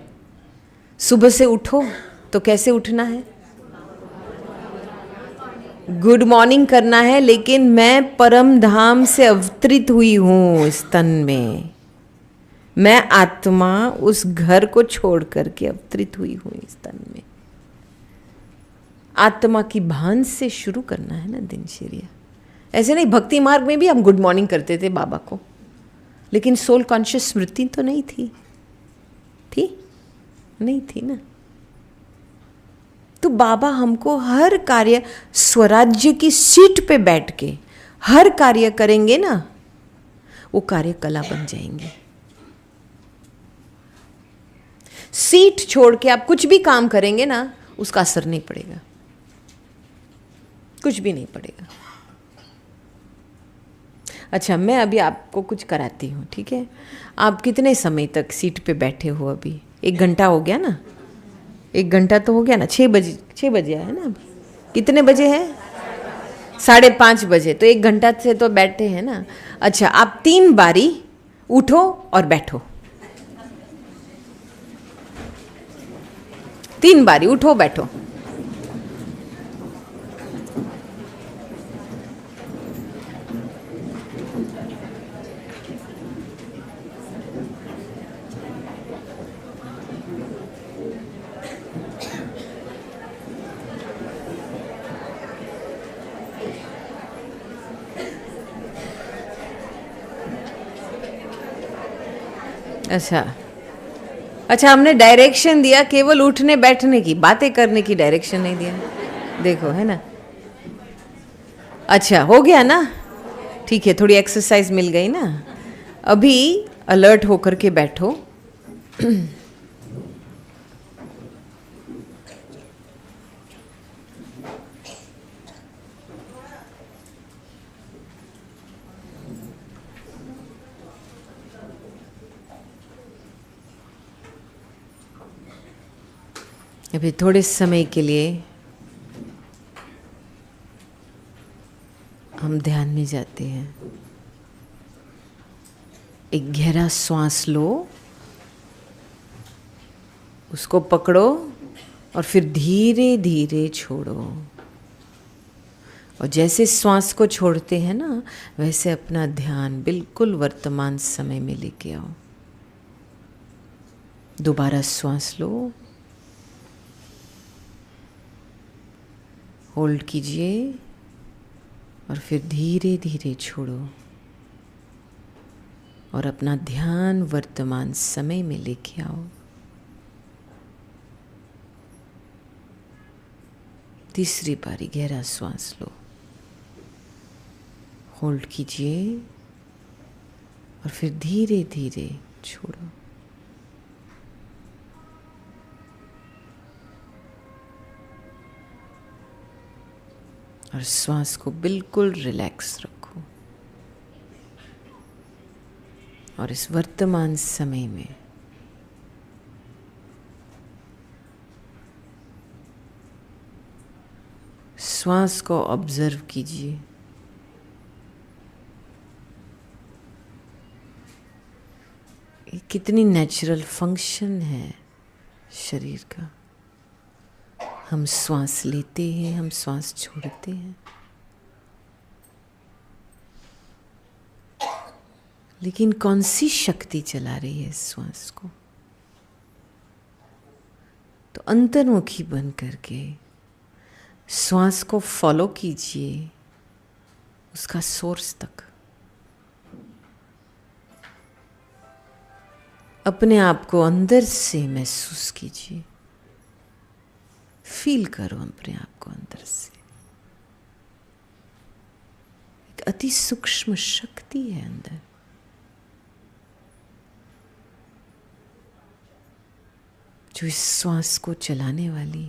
सुबह से उठो तो कैसे उठना है? गुड मॉर्निंग करना है, लेकिन मैं परम धाम से अवतरित हुई हूँ इस तन में। मैं आत्मा उस घर को छोड़ करके अवतरित हुई हूँ इस तन में। आत्मा की भान से शुरू करना है ना दिनचर्या। ऐसे नहीं, भक्ति मार्ग में भी हम गुड मॉर्निंग करते थे बाबा को, लेकिन सोल कॉन्शियस स्मृति तो नहीं थी। नहीं थी ना। तो बाबा हमको हर कार्य, स्वराज्य की सीट पे बैठ के हर कार्य करेंगे ना, वो कार्य कला बन जाएंगे। सीट छोड़ के आप कुछ भी काम करेंगे ना, उसका असर नहीं पड़ेगा, कुछ भी नहीं पड़ेगा। अच्छा, मैं अभी आपको कुछ कराती हूँ, ठीक है? आप कितने समय तक सीट पे बैठे हो? अभी 1 घंटा हो गया ना? 1 घंटा तो हो गया ना। 6 बजे है ना? कितने बजे है? 5:30 बजे। तो 1 घंटा से तो बैठे हैं ना। अच्छा, आप 3 बारी उठो और बैठो। 3 बारी उठो, बैठो। अच्छा, हमने डायरेक्शन दिया केवल उठने बैठने की, बातें करने की डायरेक्शन नहीं दिया। देखो, है ना? अच्छा, हो गया ना? ठीक है, थोड़ी एक्सरसाइज मिल गई ना। अभी अलर्ट होकर के बैठो। अभी थोड़े समय के लिए हम ध्यान में जाते हैं। एक गहरा श्वास लो, उसको पकड़ो और फिर धीरे धीरे छोड़ो। और जैसे श्वास को छोड़ते हैं ना, वैसे अपना ध्यान बिल्कुल वर्तमान समय में लेके आओ। दोबारा श्वास लो, होल्ड कीजिए और फिर धीरे धीरे छोड़ो और अपना ध्यान वर्तमान समय में लेके आओ। तीसरी बारी गहरा श्वास लो, होल्ड कीजिए और फिर धीरे धीरे छोड़ो। और श्वास को बिल्कुल रिलैक्स रखो। और इस वर्तमान समय में श्वास को ऑब्जर्व कीजिए। ये कितनी नेचुरल फंक्शन है शरीर का। हम श्वास लेते हैं, हम श्वास छोड़ते हैं, लेकिन कौन सी शक्ति चला रही है इस श्वास को? तो अंतर्मुखी बन करके श्वास को फॉलो कीजिए उसका सोर्स तक। अपने आप को अंदर से महसूस कीजिए, फील करो अपने आप को अंदर से। एक अति सूक्ष्म शक्ति है अंदर, जो इस श्वास को चलाने वाली,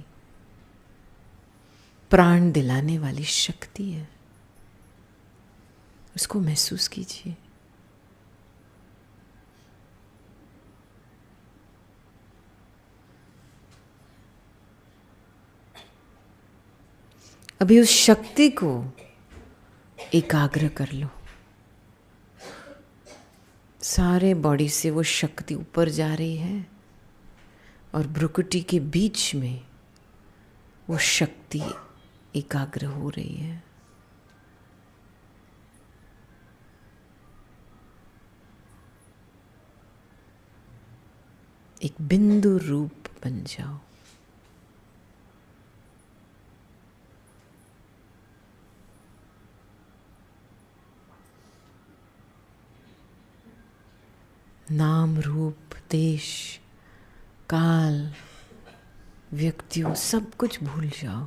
प्राण दिलाने वाली शक्ति है। उसको महसूस कीजिए। अभी उस शक्ति को एकाग्र कर लो। सारे बॉडी से वो शक्ति ऊपर जा रही है और भ्रुकुटी के बीच में वो शक्ति एकाग्र हो रही है। एक बिंदु रूप बन जाओ। नाम रूप देश काल व्यक्तियों सब कुछ भूल जाओ।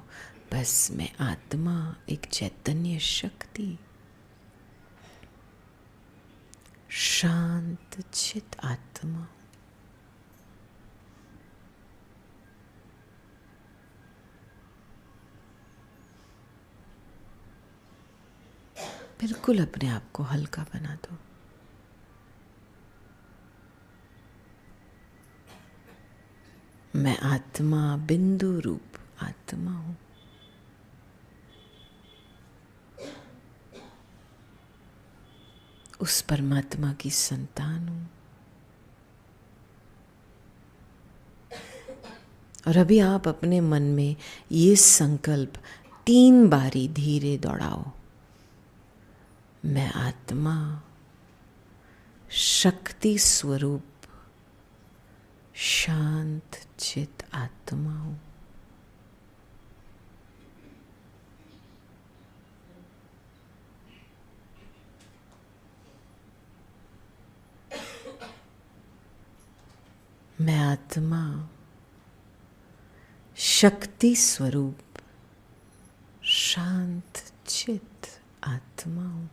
बस मैं आत्मा, एक चैतन्य शक्ति, शांत चित आत्मा। बिल्कुल अपने आप को हल्का बना दो। मैं आत्मा, बिंदु रूप आत्मा हूं। उस परमात्मा की संतान हूं। और अभी आप अपने मन में ये संकल्प 3 बारी धीरे दोहराओ। मैं आत्मा, शक्ति स्वरूप, शांत चित आत्मा हूं। मैं आत्मा, शक्ति स्वरूप, शांत चित आत्मा हूं।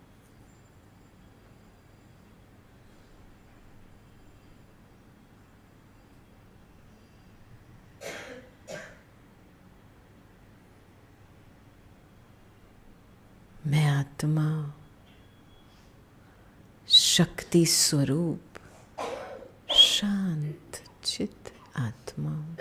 मैं आत्मा, शक्ति स्वरूप, शांत चित आत्मा हूं।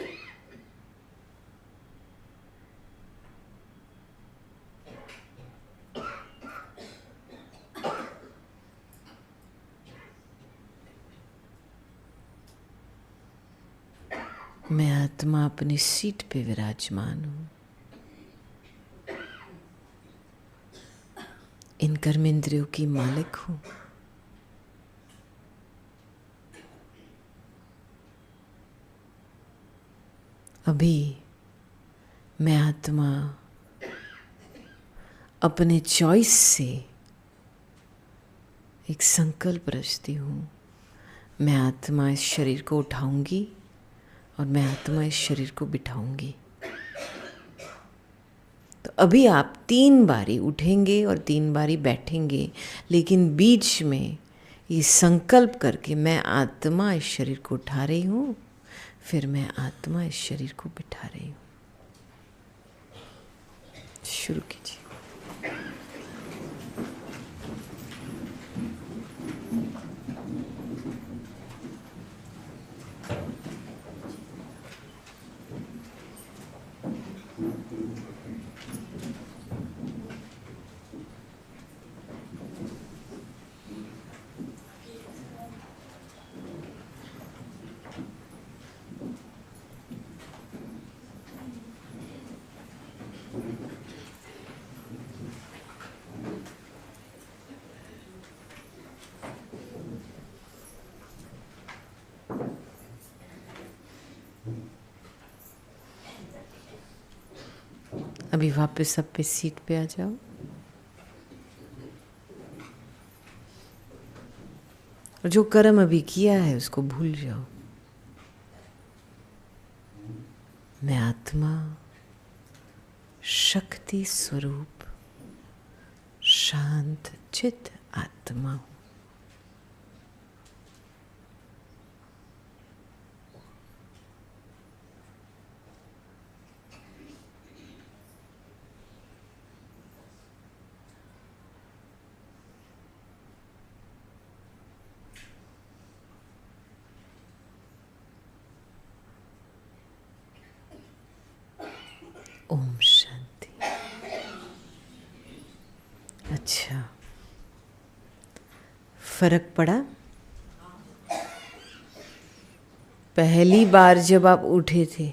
मैं आत्मा अपनी सीट पे विराजमान हूं। इन कर्मेंद्रियों की मालिक हूं। अभी मैं आत्मा अपने चॉइस से एक संकल्प रचती हूं। मैं आत्मा इस शरीर को उठाऊंगी और मैं आत्मा इस शरीर को बिठाऊंगी। तो अभी आप 3 बारी उठेंगे और 3 बारी बैठेंगे, लेकिन बीच में ये संकल्प करके मैं आत्मा इस शरीर को उठा रही हूँ, फिर मैं आत्मा इस शरीर को बिठा रही हूँ। शुरू कीजिए। अभी वापस अपने सीट पे आ जाओ। और जो कर्म अभी किया है उसको भूल जाओ। मैं आत्मा, शक्ति स्वरूप, शांत चित आत्मा हूं। ओम शांति। अच्छा, फर्क पड़ा? पहली बार जब आप उठे थे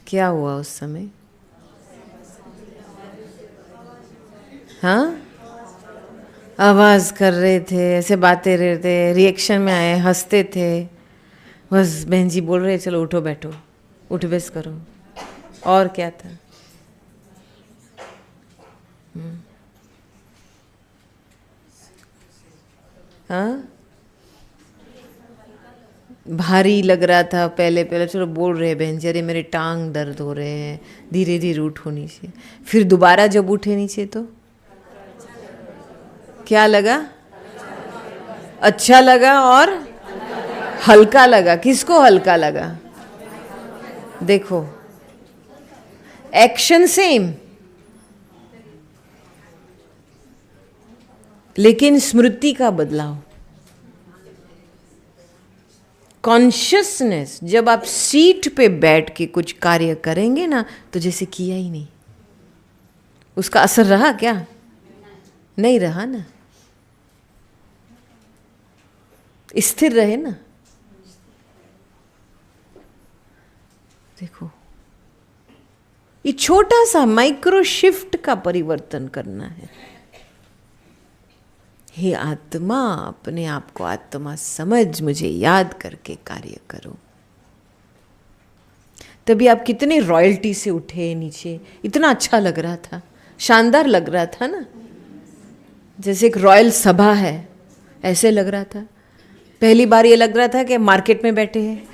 क्या हुआ उस समय? हाँ, आवाज कर रहे थे, ऐसे बातें रहे थे, रिएक्शन में आए, हंसते थे, बस बहन जी बोल रहे चलो उठो बैठो, उठ बैस करो, और क्या था? हाँ, भारी लग रहा था पहले पहले, चलो बोल रहे बहन जी अरे मेरे टांग दर्द हो रहे हैं, धीरे धीरे उठो नीचे। फिर दोबारा जब उठे नीचे तो क्या लगा? अच्छा लगा और हल्का लगा। किसको हल्का लगा? देखो, एक्शन सेम लेकिन स्मृति का बदलाव। कॉन्शियसनेस, जब आप सीट पे बैठ के कुछ कार्य करेंगे ना तो जैसे किया ही नहीं, उसका असर रहा क्या? नहीं रहा ना, स्थिर रहे ना। देखो, ये छोटा सा माइक्रो शिफ्ट का परिवर्तन करना है। हे आत्मा, अपने आप को आत्मा समझ मुझे याद करके कार्य करो। तभी आप कितने रॉयल्टी से उठे नीचे, इतना अच्छा लग रहा था, शानदार लग रहा था ना, जैसे एक रॉयल सभा है ऐसे लग रहा था। पहली बार ये लग रहा था कि मार्केट में बैठे हैं,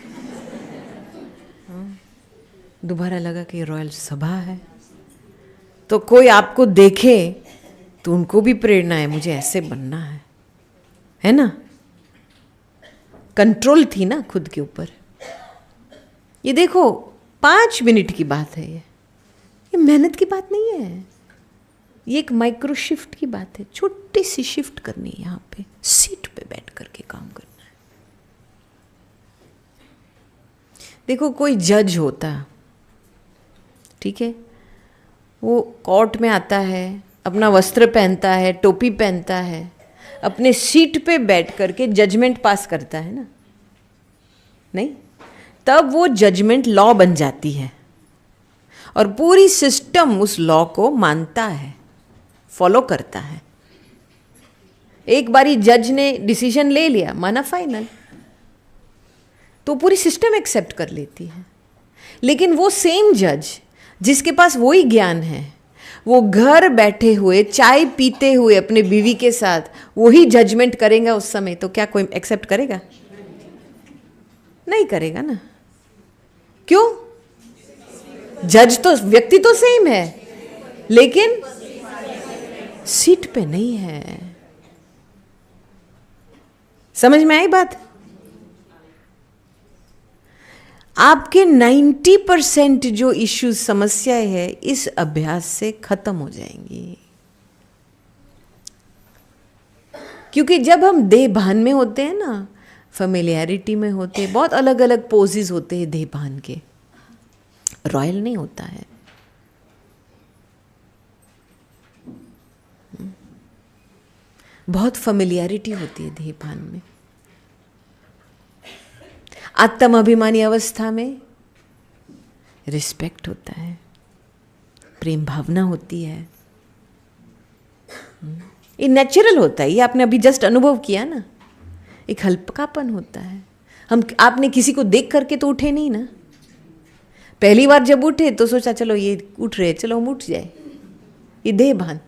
दोबारा लगा कि रॉयल सभा है। तो कोई आपको देखे तो उनको भी प्रेरणा है मुझे ऐसे बनना है ना? कंट्रोल थी ना खुद के ऊपर। ये देखो 5 मिनट की बात है, ये मेहनत की बात नहीं है, ये एक माइक्रो शिफ्ट की बात है। छोटी सी शिफ्ट करनी है, यहाँ पे सीट पे बैठ करके काम करना है। देखो, कोई जज होता, ठीक है, वो कोर्ट में आता है, अपना वस्त्र पहनता है, टोपी पहनता है, अपने सीट पे बैठ करके जजमेंट पास करता है ना, नहीं? तब वो जजमेंट लॉ बन जाती है और पूरी सिस्टम उस लॉ को मानता है, फॉलो करता है। एक बारी जज ने डिसीजन ले लिया, माना फाइनल, तो पूरी सिस्टम एक्सेप्ट कर लेती है। लेकिन वो सेम जज जिसके पास वही ज्ञान है, वो घर बैठे हुए चाय पीते हुए अपने बीवी के साथ वही जजमेंट करेगा उस समय, तो क्या कोई एक्सेप्ट करेगा? नहीं करेगा ना। क्यों? जज तो, व्यक्ति तो सेम है लेकिन सीट पे नहीं है। समझ में आई बात? आपके 90% जो इश्यूज, समस्याएं है, इस अभ्यास से खत्म हो जाएंगी। क्योंकि जब हम देह भान में होते हैं ना, फेमिलियरिटी में होते हैं, बहुत अलग अलग पोजेस होते हैं देह भान के, रॉयल नहीं होता है। बहुत फेमिलियरिटी होती है देह भान में। आत्म अभिमानी अवस्था में रिस्पेक्ट होता है, प्रेम भावना होती है, ये नेचुरल होता है। ये आपने अभी जस्ट अनुभव किया ना, एक हल्कापन होता है। आपने किसी को देख करके तो उठे नहीं ना, पहली बार जब उठे तो सोचा चलो ये उठ रहे, चलो हम उठ जाए। ये देह भान,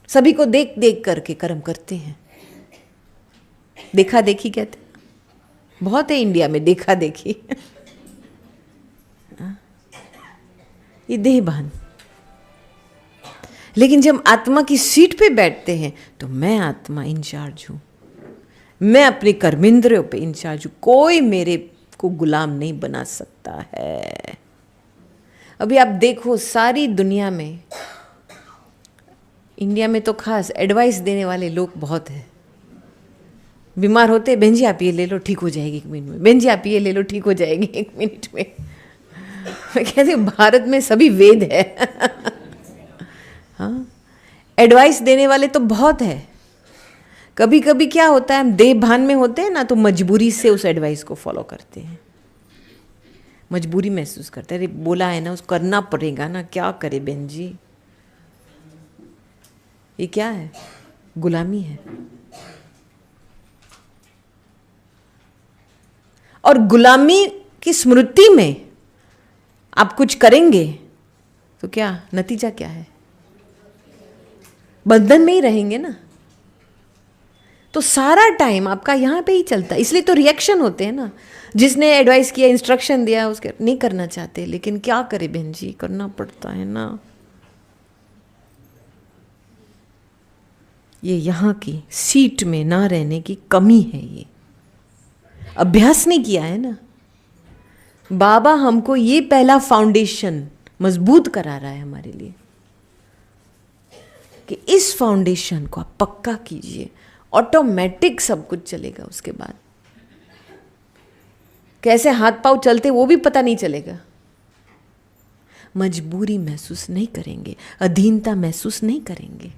सभी को देख देख करके कर्म करते हैं। देखा देखी कहते, बहुत है इंडिया में देखा देखी। ये देह भान। लेकिन जब आत्मा की सीट पे बैठते हैं तो मैं आत्मा इंचार्ज हूं, मैं अपने कर्मेंद्रियों पे इंचार्ज हूं, कोई मेरे को गुलाम नहीं बना सकता है। अभी आप देखो सारी दुनिया में, इंडिया में तो खास एडवाइस देने वाले लोग बहुत हैं। बीमार होते, बहन जी आप ये ले लो ठीक हो जाएगी 1 मिनट में, बहन जी आप ये ले लो ठीक हो जाएगी 1 मिनट में। मैं कहती हूँ भारत में सभी वेद है। हाँ, एडवाइस देने वाले तो बहुत है। कभी कभी क्या होता है, हम देह भान में होते हैं ना, तो मजबूरी से उस एडवाइस को फॉलो करते हैं, मजबूरी महसूस करते हैं। अरे बोला है ना, उसको करना पड़ेगा ना, क्या करे बहन जी। ये क्या है? गुलामी है। और गुलामी की स्मृति में आप कुछ करेंगे तो क्या नतीजा क्या है? बंधन में ही रहेंगे ना। तो सारा टाइम आपका यहां पे ही चलता है। इसलिए तो रिएक्शन होते हैं ना। जिसने एडवाइस किया, इंस्ट्रक्शन दिया, उसके नहीं करना चाहते, लेकिन क्या करे बहन जी, करना पड़ता है ना। ये यहाँ की सीट में ना रहने की कमी है। ये अभ्यास नहीं किया है ना। बाबा हमको ये पहला फाउंडेशन मजबूत करा रहा है हमारे लिए कि इस फाउंडेशन को आप पक्का कीजिए, ऑटोमेटिक सब कुछ चलेगा। उसके बाद कैसे हाथ पांव चलते वो भी पता नहीं चलेगा। मजबूरी महसूस नहीं करेंगे, अधीनता महसूस नहीं करेंगे।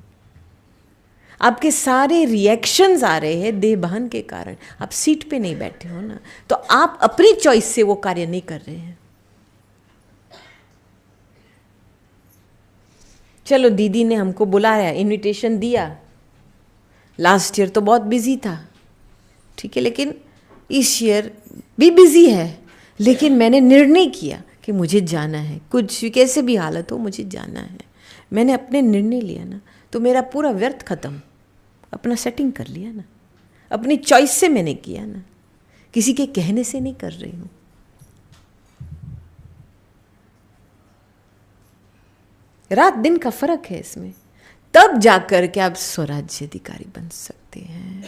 आपके सारे रिएक्शंस आ रहे हैं देह भान के कारण। आप सीट पे नहीं बैठे हो ना, तो आप अपनी चॉइस से वो कार्य नहीं कर रहे हैं। चलो दीदी ने हमको बुलाया, इनविटेशन दिया, लास्ट ईयर तो बहुत बिजी था, ठीक है, लेकिन इस ईयर भी बिजी है, लेकिन मैंने निर्णय किया कि मुझे जाना है, कुछ कैसे भी हालत हो मुझे जाना है। मैंने अपने निर्णय लिया ना, तो मेरा पूरा व्यर्थ खत्म। अपना सेटिंग कर लिया ना, अपनी चॉइस से मैंने किया ना, किसी के कहने से नहीं कर रही हूं। रात दिन का फर्क है इसमें। तब जाकर के आप स्वराज्य अधिकारी बन सकते हैं।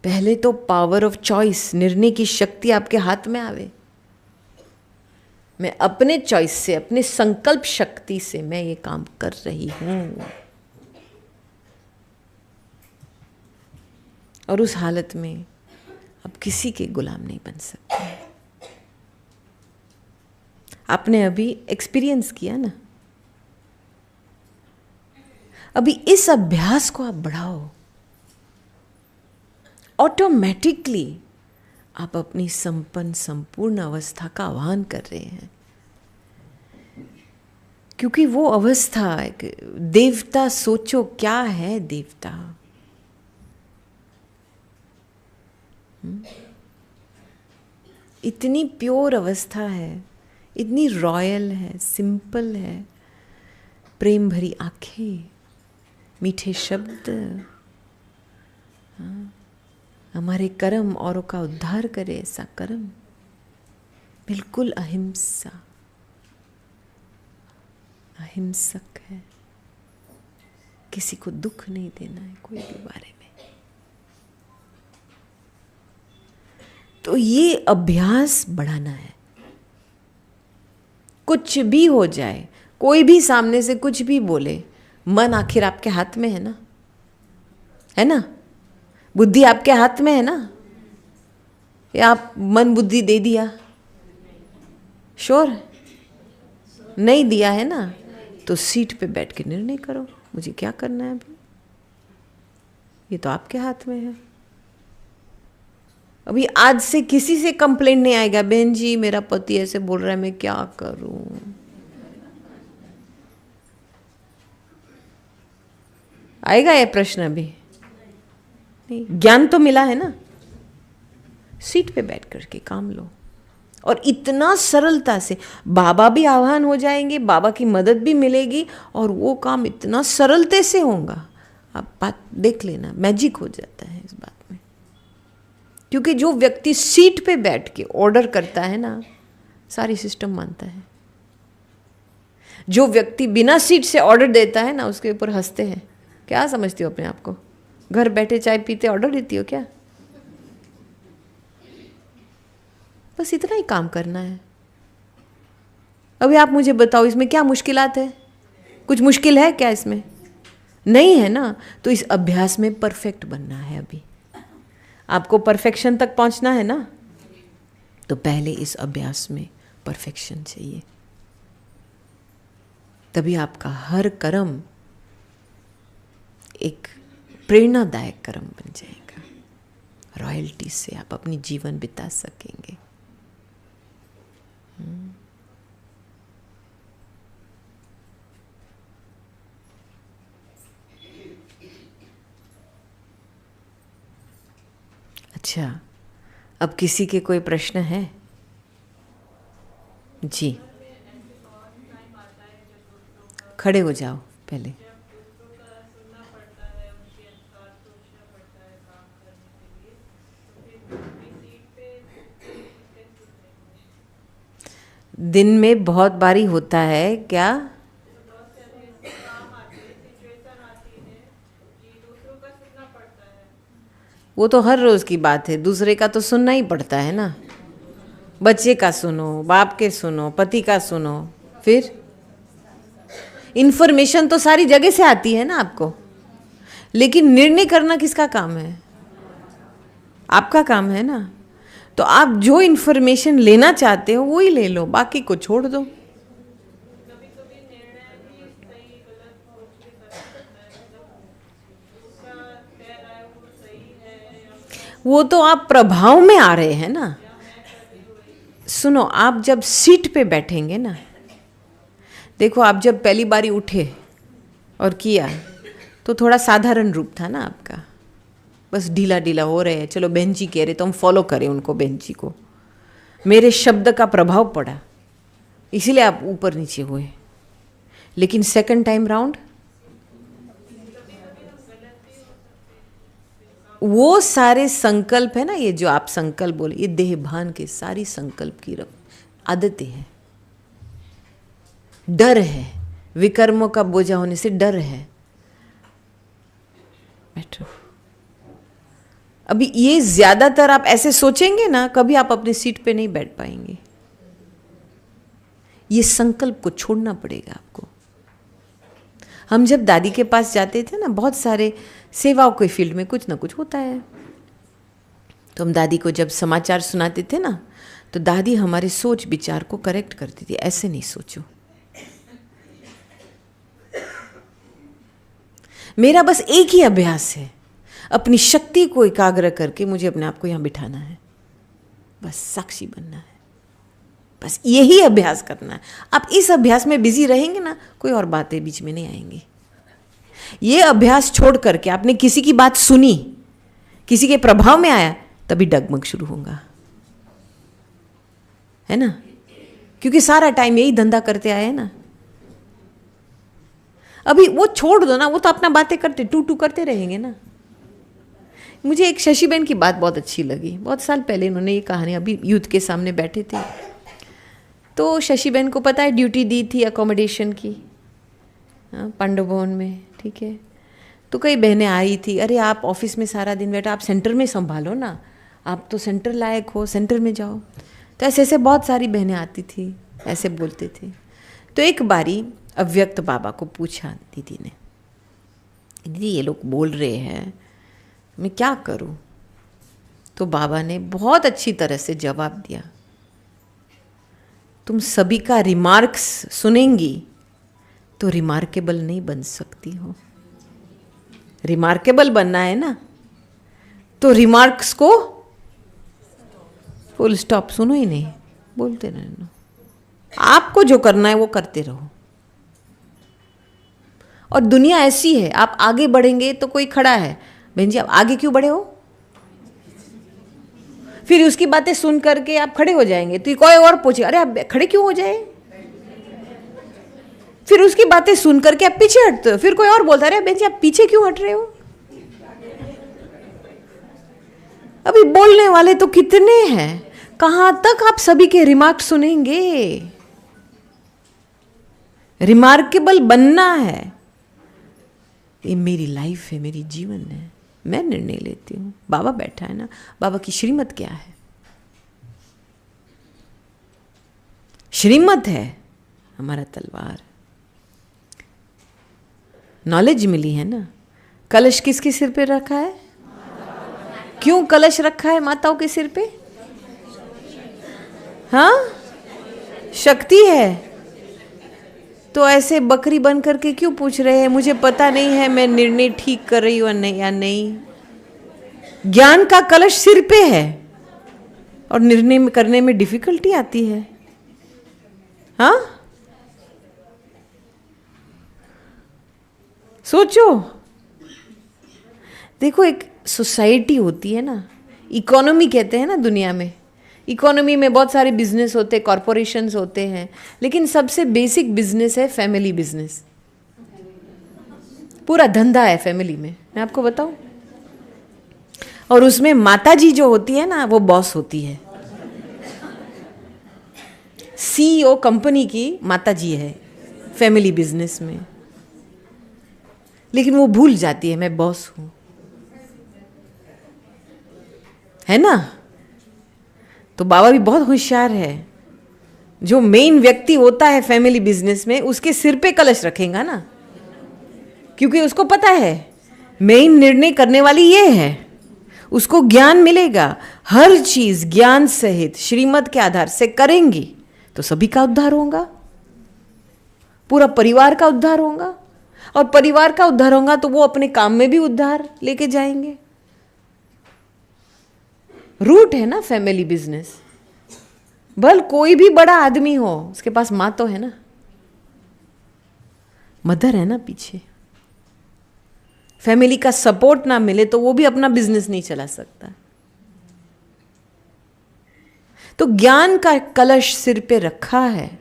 पहले तो पावर ऑफ चॉइस, निर्णय की शक्ति आपके हाथ में आवे। मैं अपने चॉइस से, अपने संकल्प शक्ति से मैं ये काम कर रही हूं। और उस हालत में आप किसी के गुलाम नहीं बन सकते। आपने अभी एक्सपीरियंस किया ना। अभी इस अभ्यास को आप बढ़ाओ, ऑटोमेटिकली आप अपनी संपन्न संपूर्ण अवस्था का आह्वान कर रहे हैं। क्योंकि वो अवस्था, एक देवता, सोचो क्या है देवता। इतनी प्योर अवस्था है, इतनी रॉयल है, सिंपल है, प्रेम भरी आंखें, मीठे शब्द, हमारे कर्म औरों का उद्धार करे ऐसा कर्म, बिल्कुल अहिंसा, अहिंसक है, किसी को दुख नहीं देना है कोई भी बारे में। तो ये अभ्यास बढ़ाना है। कुछ भी हो जाए, कोई भी सामने से कुछ भी बोले, मन आखिर आपके हाथ में है ना, है ना। बुद्धि आपके हाथ में है ना, या आप मन बुद्धि दे दिया? श्योर नहीं दिया है ना, तो सीट पे बैठ के निर्णय करो, मुझे क्या करना है अभी। ये तो आपके हाथ में है। अभी आज से किसी से कंप्लेंट नहीं आएगा, बहन जी मेरा पति ऐसे बोल रहा है, मैं क्या करूं। आएगा ये प्रश्न? अभी नहीं। ज्ञान तो मिला है ना, सीट पे बैठ करके काम लो, और इतना सरलता से बाबा भी आह्वान हो जाएंगे, बाबा की मदद भी मिलेगी और वो काम इतना सरलते से होगा। आप बात देख लेना, मैजिक हो जाता है इस बात में। क्योंकि जो व्यक्ति सीट पे बैठ के ऑर्डर करता है ना, सारी सिस्टम मानता है। जो व्यक्ति बिना सीट से ऑर्डर देता है ना, उसके ऊपर हंसते हैं। क्या समझती हो अपने आप को? घर बैठे चाय पीते ऑर्डर देती हो क्या? बस इतना ही काम करना है। अभी आप मुझे बताओ, इसमें क्या मुश्किलात है? कुछ मुश्किल है क्या इसमें? नहीं है ना। तो इस अभ्यास में परफेक्ट बनना है। अभी आपको परफेक्शन तक पहुंचना है ना, तो पहले इस अभ्यास में परफेक्शन चाहिए। तभी आपका हर कर्म एक प्रेरणादायक कर्म बन जाएगा। रॉयल्टी से आप अपनी जीवन बिता सकेंगे। अच्छा, अब किसी के कोई प्रश्न है? जी, खड़े हो जाओ पहले। दिन में बहुत बारी होता है क्या? वो तो हर रोज की बात है। दूसरे का तो सुनना ही पड़ता है ना। बच्चे का सुनो, बाप के सुनो, पति का सुनो, फिर इन्फॉर्मेशन तो सारी जगह से आती है ना आपको। लेकिन निर्णय करना किसका काम है? आपका काम है ना। तो आप जो इन्फॉर्मेशन लेना चाहते हो वो ही ले लो, बाकी को छोड़ दो। वो तो आप प्रभाव में आ रहे हैं ना। सुनो, आप जब सीट पे बैठेंगे ना, देखो आप जब पहली बारी उठे और किया तो थोड़ा साधारण रूप था ना आपका, बस ढीला ढीला हो रहे हैं। चलो बहन जी कह रहे तो हम फॉलो करें उनको, बहन जी को। मेरे शब्द का प्रभाव पड़ा इसीलिए आप ऊपर नीचे हुए। लेकिन सेकंड टाइम राउंड वो सारे संकल्प है ना, ये जो आप संकल्प बोले, ये देह भान के सारी संकल्प की आदतें हैं। डर है, विकर्मों का बोझा होने से डर है। बैठो। अभी ये ज्यादातर आप ऐसे सोचेंगे ना, कभी आप अपनी सीट पे नहीं बैठ पाएंगे। ये संकल्प को छोड़ना पड़ेगा आपको। हम जब दादी के पास जाते थे ना, बहुत सारे सेवाओं के फील्ड में कुछ ना कुछ होता है, तो हम दादी को जब समाचार सुनाते थे ना, तो दादी हमारे सोच विचार को करेक्ट करती थी। ऐसे नहीं सोचो। मेरा बस एक ही अभ्यास है, अपनी शक्ति को एकाग्र करके मुझे अपने आप को यहाँ बिठाना है, बस साक्षी बनना है, बस यही अभ्यास करना है। आप इस अभ्यास में बिजी रहेंगे ना, कोई और बातें बीच में नहीं आएंगी। ये अभ्यास छोड़ करके आपने किसी की बात सुनी, किसी के प्रभाव में आया, तभी डगमग शुरू होगा, है ना। क्योंकि सारा टाइम यही धंधा करते आए हैं ना। अभी वो छोड़ दो ना, वो तो अपना बातें करते टू टू करते रहेंगे ना। मुझे एक शशिबेन की बात बहुत अच्छी लगी। बहुत साल पहले इन्होंने ये कहानी, अभी यूथ के सामने बैठे थे, तो शशिबेन को पता है ड्यूटी दी थी अकोमोडेशन की, पांडव भवन में, ठीक है। तो कई बहनें आई थी, अरे आप ऑफिस में सारा दिन बैठा, आप सेंटर में संभालो ना, आप तो सेंटर लायक हो, सेंटर में जाओ। तो ऐसे ऐसे बहुत सारी बहनें आती थी, ऐसे बोलते थे। तो एक बारी अव्यक्त बाबा को पूछा दीदी ने, दीदी ये लोग बोल रहे हैं, मैं क्या करूं? तो बाबा ने बहुत अच्छी तरह से जवाब दिया, तुम सभी का रिमार्क्स सुनेंगी तो रिमार्केबल नहीं बन सकती हो। रिमार्केबल बनना है ना, तो रिमार्क्स को फुल स्टॉप, सुनो ही नहीं, बोलते रहना। आपको जो करना है वो करते रहो। और दुनिया ऐसी है, आप आगे बढ़ेंगे तो कोई खड़ा है, बहन जी आप आगे क्यों बढ़े हो? फिर उसकी बातें सुन करके आप खड़े हो जाएंगे तो कोई और पूछे, अरे आप खड़े क्यों हो जाए? फिर उसकी बातें सुन करके आप पीछे हटते हो, फिर कोई और बोलता है, अरे बहन जी आप पीछे क्यों हट रहे हो? अभी बोलने वाले तो कितने हैं, कहां तक आप सभी के रिमार्क सुनेंगे? रिमार्केबल बनना है, ये मेरी लाइफ है, मेरी जीवन है, मैं निर्णय लेती हूं। बाबा बैठा है ना, बाबा की श्रीमत क्या है? श्रीमत है हमारा तलवार। नॉलेज मिली है ना। कलश किसके सिर पे रखा है? क्यों कलश रखा है माताओं के सिर पे? हाँ, शक्ति है। तो ऐसे बकरी बन करके क्यों पूछ रहे हैं, मुझे पता नहीं है मैं निर्णय ठीक कर रही हूं या नहीं? ज्ञान का कलश सिर पे है और निर्णय करने में डिफिकल्टी आती है। हाँ, सोचो। देखो, एक सोसाइटी होती है ना, इकोनॉमी कहते हैं ना दुनिया में। इकोनॉमी में बहुत सारे बिजनेस होते हैं, कॉरपोरेशंस होते हैं, लेकिन सबसे बेसिक बिजनेस है फैमिली बिजनेस। पूरा धंधा है फैमिली में, मैं आपको बताऊं। और उसमें माता जी जो होती है ना, वो बॉस होती है। सीईओ कंपनी की माता जी है फैमिली बिजनेस में, लेकिन वो भूल जाती है मैं बॉस हूं, है ना। तो बाबा भी बहुत होशियार है। जो मेन व्यक्ति होता है फैमिली बिजनेस में, उसके सिर पे कलश रखेगा ना, क्योंकि उसको पता है मेन निर्णय करने वाली ये है। उसको ज्ञान मिलेगा, हर चीज ज्ञान सहित श्रीमत के आधार से करेंगी तो सभी का उद्धार होगा, पूरा परिवार का उद्धार होगा। और परिवार का उद्धार होगा तो वो अपने काम में भी उद्धार लेके जाएंगे। रूट है ना फैमिली बिजनेस। भल कोई भी बड़ा आदमी हो, उसके पास माँ तो है ना, मदर है ना पीछे। फैमिली का सपोर्ट ना मिले तो वो भी अपना बिजनेस नहीं चला सकता। तो ज्ञान का कलश सिर पे रखा है,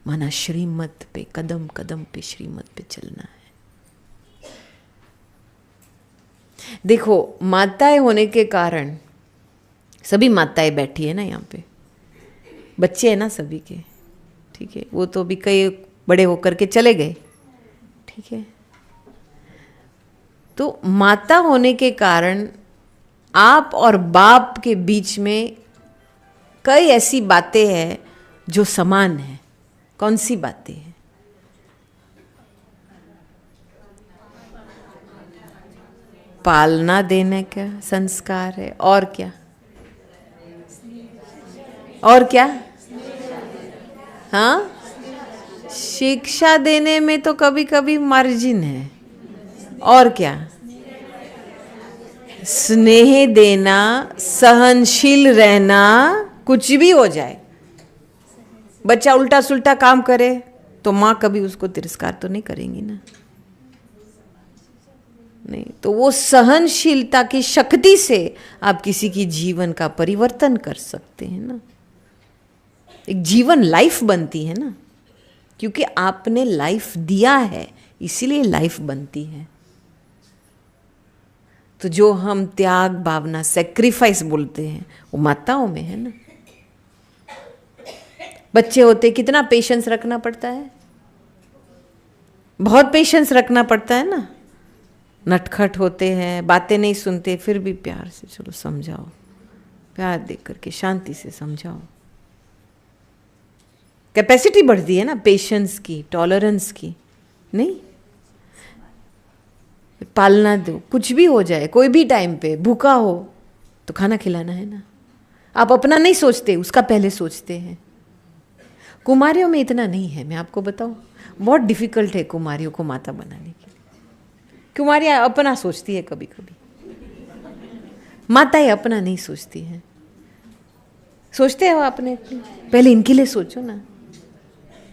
माना श्रीमत पे, कदम कदम पे श्रीमत पे चलना है। देखो, माताएं होने के कारण, सभी माताएं बैठी है ना यहाँ पे, बच्चे हैं ना सभी के, ठीक है। वो तो भी कई बड़े होकर के चले गए, ठीक है। तो माता होने के कारण आप और बाप के बीच में कई ऐसी बातें हैं जो समान है। कौन सी बातें हैं? पालना देने का संस्कार है, और क्या? और क्या? हाँ, शिक्षा देने में तो कभी कभी मार्जिन है। और क्या? स्नेह देना, सहनशील रहना, कुछ भी हो जाए। बच्चा उल्टा सुल्टा काम करे तो माँ कभी उसको तिरस्कार तो नहीं करेंगी ना, नहीं। तो वो सहनशीलता की शक्ति से आप किसी की जीवन का परिवर्तन कर सकते हैं ना। एक जीवन लाइफ बनती है ना, क्योंकि आपने लाइफ दिया है, इसीलिए लाइफ बनती है। तो जो हम त्याग भावना, सेक्रीफाइस बोलते हैं, वो माताओं में है ना। बच्चे होते कितना पेशेंस रखना पड़ता है, बहुत पेशेंस रखना पड़ता है ना। नटखट होते हैं, बातें नहीं सुनते, फिर भी प्यार से चलो समझाओ, प्यार देख करके शांति से समझाओ। कैपेसिटी बढ़ती है ना पेशेंस की, टॉलरेंस की, नहीं। पालना दो, कुछ भी हो जाए, कोई भी टाइम पे भूखा हो तो खाना खिलाना है ना। आप अपना नहीं सोचते, उसका पहले सोचते हैं। कुमारियों में इतना नहीं है, मैं आपको बताऊं, बहुत डिफिकल्ट है कुमारियों को माता बनाने के लिए। कुमारियां अपना सोचती है कभी कभी, माताएं अपना नहीं सोचती हैं। सोचते हो आपने, पहले इनके लिए सोचो ना,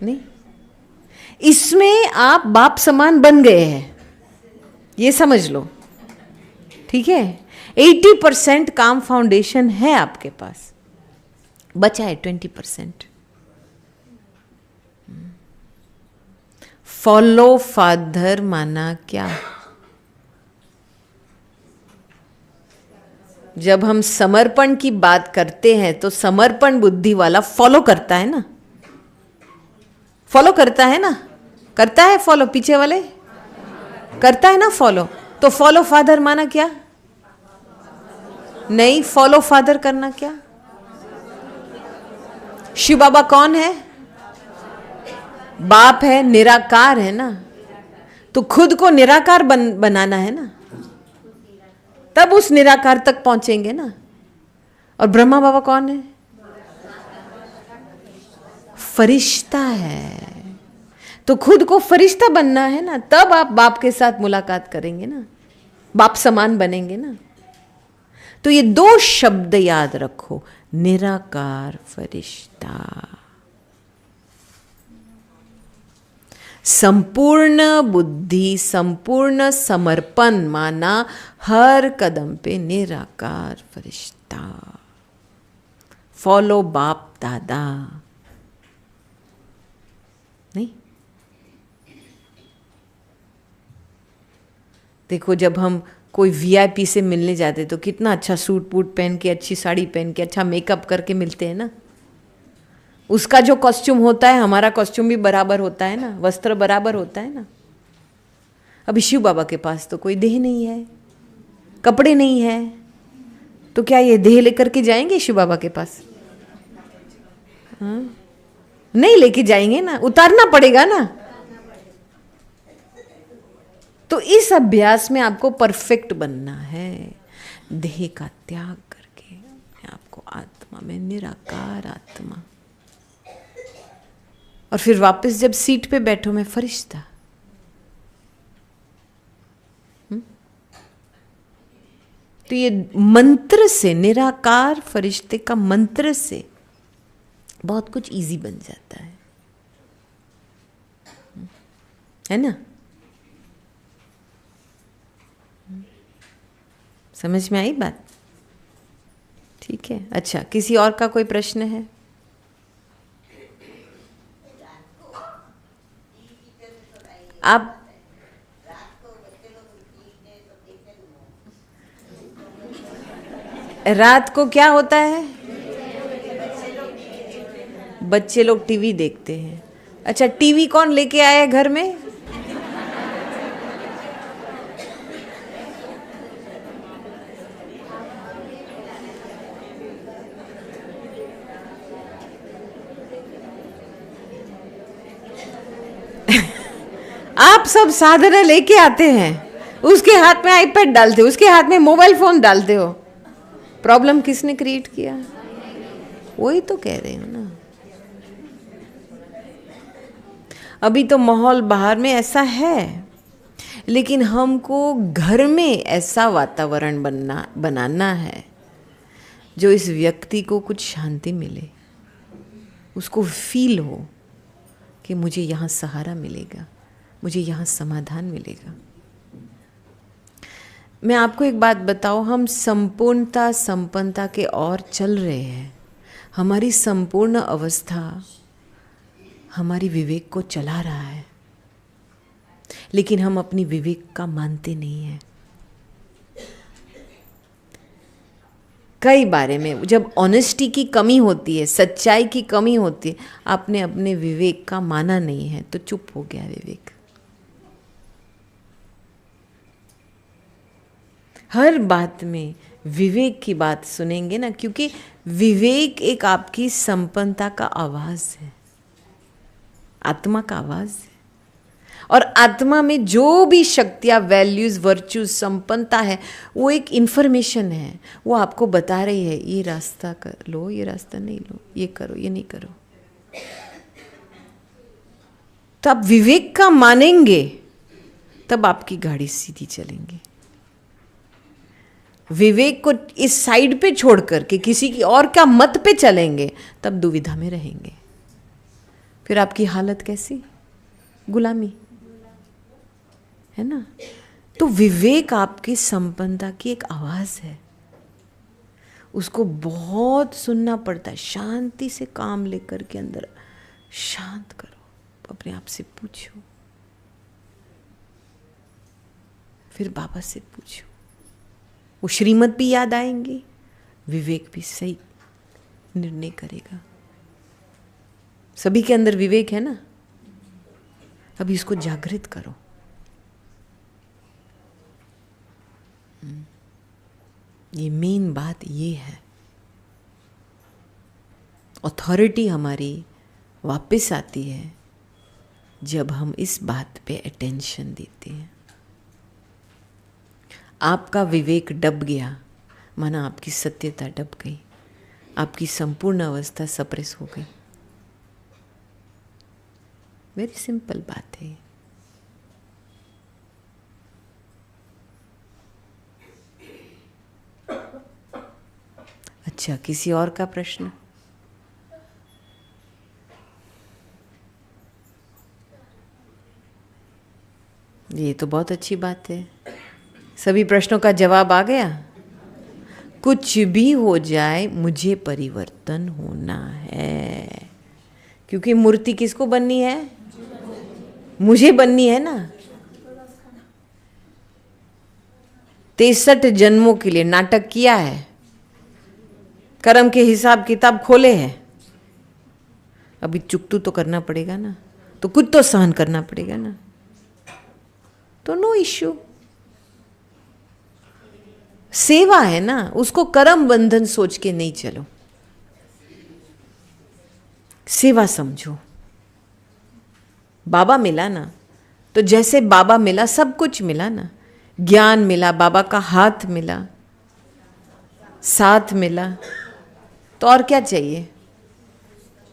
नहीं। इसमें आप बाप समान बन गए हैं, ये समझ लो, ठीक है। 80% काम फाउंडेशन है आपके पास, बचा है 20%। फॉलो फादर माना क्या? जब हम समर्पण की बात करते हैं तो समर्पण बुद्धि वाला फॉलो करता है ना, फॉलो करता है ना, करता है फॉलो, पीछे वाले करता है ना फॉलो। तो फॉलो फादर माना क्या? नहीं, फॉलो फादर करना क्या? शिव बाबा कौन है? बाप है, निराकार है ना, तो खुद को निराकार बनाना है ना, तब उस निराकार तक पहुंचेंगे ना। और ब्रह्मा बाबा कौन है? फरिश्ता है, तो खुद को फरिश्ता बनना है ना, तब आप बाप के साथ मुलाकात करेंगे ना, बाप समान बनेंगे ना। तो ये 2 शब्द याद रखो, निराकार, फरिश्ता। संपूर्ण बुद्धि, संपूर्ण समर्पण माना हर कदम पे निराकार, फरिश्ता। फॉलो बाप दादा नहीं। देखो, जब हम कोई वीआईपी से मिलने जाते तो कितना अच्छा सूट बूट पहन के, अच्छी साड़ी पहन के, अच्छा मेकअप करके मिलते हैं ना। उसका जो कॉस्ट्यूम होता है, हमारा कॉस्ट्यूम भी बराबर होता है ना, वस्त्र बराबर होता है ना। अभी शिव बाबा के पास तो कोई देह नहीं है, कपड़े नहीं है, तो क्या ये देह लेकर के जाएंगे शिव बाबा के पास? हाँ? नहीं लेके जाएंगे ना, उतारना पड़ेगा ना। तो इस अभ्यास में आपको परफेक्ट बनना है, देह का त्याग करके आपको आत्मा में, निराकार आत्मा। और फिर वापस जब सीट पे बैठो, मैं फरिश्ता। तो ये मंत्र से, निराकार फरिश्ते का मंत्र से बहुत कुछ इजी बन जाता है ना? समझ में आई बात? ठीक है, अच्छा, किसी और का कोई प्रश्न है? आप रात को क्या होता है? बच्चे लोग टीवी देखते हैं। अच्छा, टीवी कौन लेके आया है घर में? आप सब साधना लेके आते हैं, उसके हाथ में आईपैड डालते हो, उसके हाथ में मोबाइल फोन डालते हो। प्रॉब्लम किसने क्रिएट किया? वही तो कह रहे हो ना। अभी तो माहौल बाहर में ऐसा है, लेकिन हमको घर में ऐसा वातावरण बनाना है जो इस व्यक्ति को कुछ शांति मिले, उसको फील हो कि मुझे यहाँ सहारा मिलेगा, मुझे यहाँ समाधान मिलेगा। मैं आपको एक बात बताऊं, हम संपूर्णता संपन्नता के और चल रहे हैं। हमारी संपूर्ण अवस्था हमारी विवेक को चला रहा है, लेकिन हम अपनी विवेक का मानते नहीं हैं। कई बारे में जब ऑनेस्टी की कमी होती है, सच्चाई की कमी होती है, आपने अपने विवेक का माना नहीं है, तो चुप हो गया विवेक। हर बात में विवेक की बात सुनेंगे ना, क्योंकि विवेक एक आपकी संपन्नता का आवाज है, आत्मा का आवाज है। और आत्मा में जो भी शक्तियाँ, वैल्यूज, वर्च्यूज, संपन्नता है, वो एक इंफॉर्मेशन है। वो आपको बता रही है, ये रास्ता कर लो, ये रास्ता नहीं लो, ये करो, ये नहीं करो। तो आप विवेक का मानेंगे, तब आपकी गाड़ी सीधी चलेंगी। विवेक को इस साइड पे छोड़ करके किसी की और का मत पे चलेंगे, तब दुविधा में रहेंगे। फिर आपकी हालत कैसी? गुलामी, है ना? तो विवेक आपकी संपन्नता की एक आवाज है, उसको बहुत सुनना पड़ता है। शांति से काम लेकर के अंदर शांत करो, अपने आप से पूछो, फिर बाबा से पूछो। वो श्रीमत भी याद आएंगे, विवेक भी सही निर्णय करेगा। सभी के अंदर विवेक है ना, अभी इसको जागृत करो। ये मेन बात ये है। अथॉरिटी हमारी वापस आती है जब हम इस बात पे अटेंशन देते हैं। आपका विवेक डब गया, माना आपकी सत्यता डब गई, आपकी संपूर्ण अवस्था सप्रेस हो गई। वेरी सिंपल बात है। अच्छा, किसी और का प्रश्न? ये तो बहुत अच्छी बात है, सभी प्रश्नों का जवाब आ गया। कुछ भी हो जाए मुझे परिवर्तन होना है, क्योंकि मूर्ति किसको बननी है? मुझे बननी है ना। 63 जन्मों के लिए नाटक किया है, कर्म के हिसाब किताब खोले हैं, अभी चुकतू तो करना पड़ेगा ना, तो कुछ तो सहन करना पड़ेगा ना। तो नो इश्यू, सेवा है ना, उसको कर्म बंधन सोच के नहीं चलो, सेवा समझो। बाबा मिला ना, तो जैसे बाबा मिला सब कुछ मिला ना, ज्ञान मिला, बाबा का हाथ मिला, साथ मिला, तो और क्या चाहिए?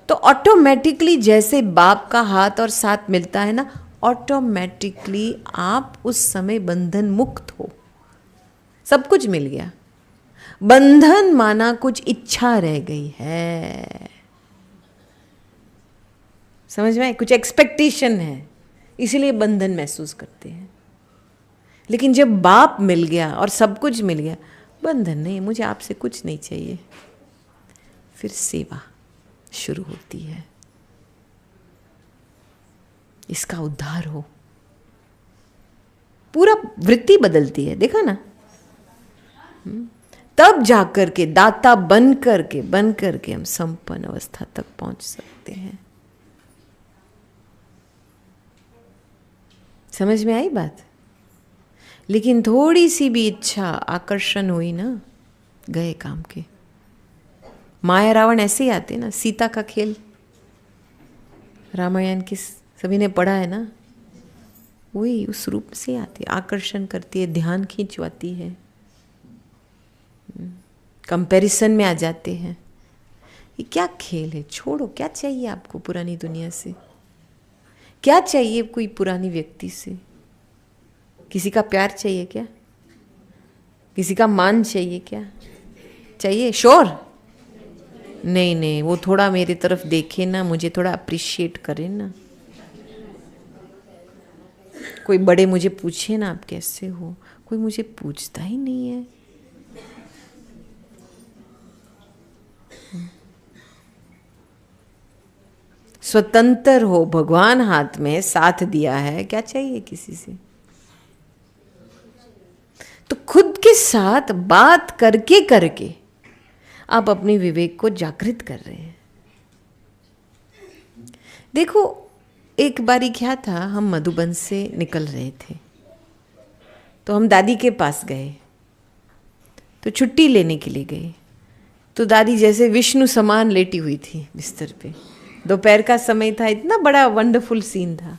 तो ऑटोमेटिकली जैसे बाप का हाथ और साथ मिलता है ना, ऑटोमेटिकली आप उस समय बंधन मुक्त हो, सब कुछ मिल गया। बंधन माना कुछ इच्छा रह गई है, समझ में आए? कुछ एक्सपेक्टेशन है, इसीलिए बंधन महसूस करते हैं। लेकिन जब बाप मिल गया और सब कुछ मिल गया, बंधन नहीं, मुझे आपसे कुछ नहीं चाहिए, फिर सेवा शुरू होती है, इसका उद्धार हो, पूरा वृत्ति बदलती है। देखा ना, तब जाकर के दाता बन करके हम संपन्न अवस्था तक पहुंच सकते हैं। समझ में आई बात? लेकिन थोड़ी सी भी इच्छा आकर्षण हुई ना, गए काम के। माया रावण ऐसे ही आते ना, सीता का खेल रामायण की सभी ने पढ़ा है ना, वही उस रूप से आती है, आकर्षण करती है, ध्यान खींचवाती है, कंपैरिजन में आ जाते हैं। ये क्या खेल है? छोड़ो, क्या चाहिए आपको पुरानी दुनिया से? क्या चाहिए कोई पुरानी व्यक्ति से? किसी का प्यार चाहिए क्या? किसी का मान चाहिए क्या? चाहिए? श्योर? नहीं नहीं, वो थोड़ा मेरी तरफ देखे ना, मुझे थोड़ा अप्रिशिएट करे ना, कोई बड़े मुझे पूछे ना आप कैसे हो, कोई मुझे पूछता ही नहीं है। स्वतंत्र हो, भगवान हाथ में साथ दिया है, क्या चाहिए किसी से? तो खुद के साथ बात करके करके आप अपने विवेक को जागृत कर रहे हैं। देखो, एक बारी क्या था, हम मधुबन से निकल रहे थे, तो हम दादी के पास गए, तो छुट्टी लेने के लिए गए, तो दादी जैसे विष्णु समान लेटी हुई थी बिस्तर पे। दोपहर का समय था, इतना बड़ा वंडरफुल सीन था।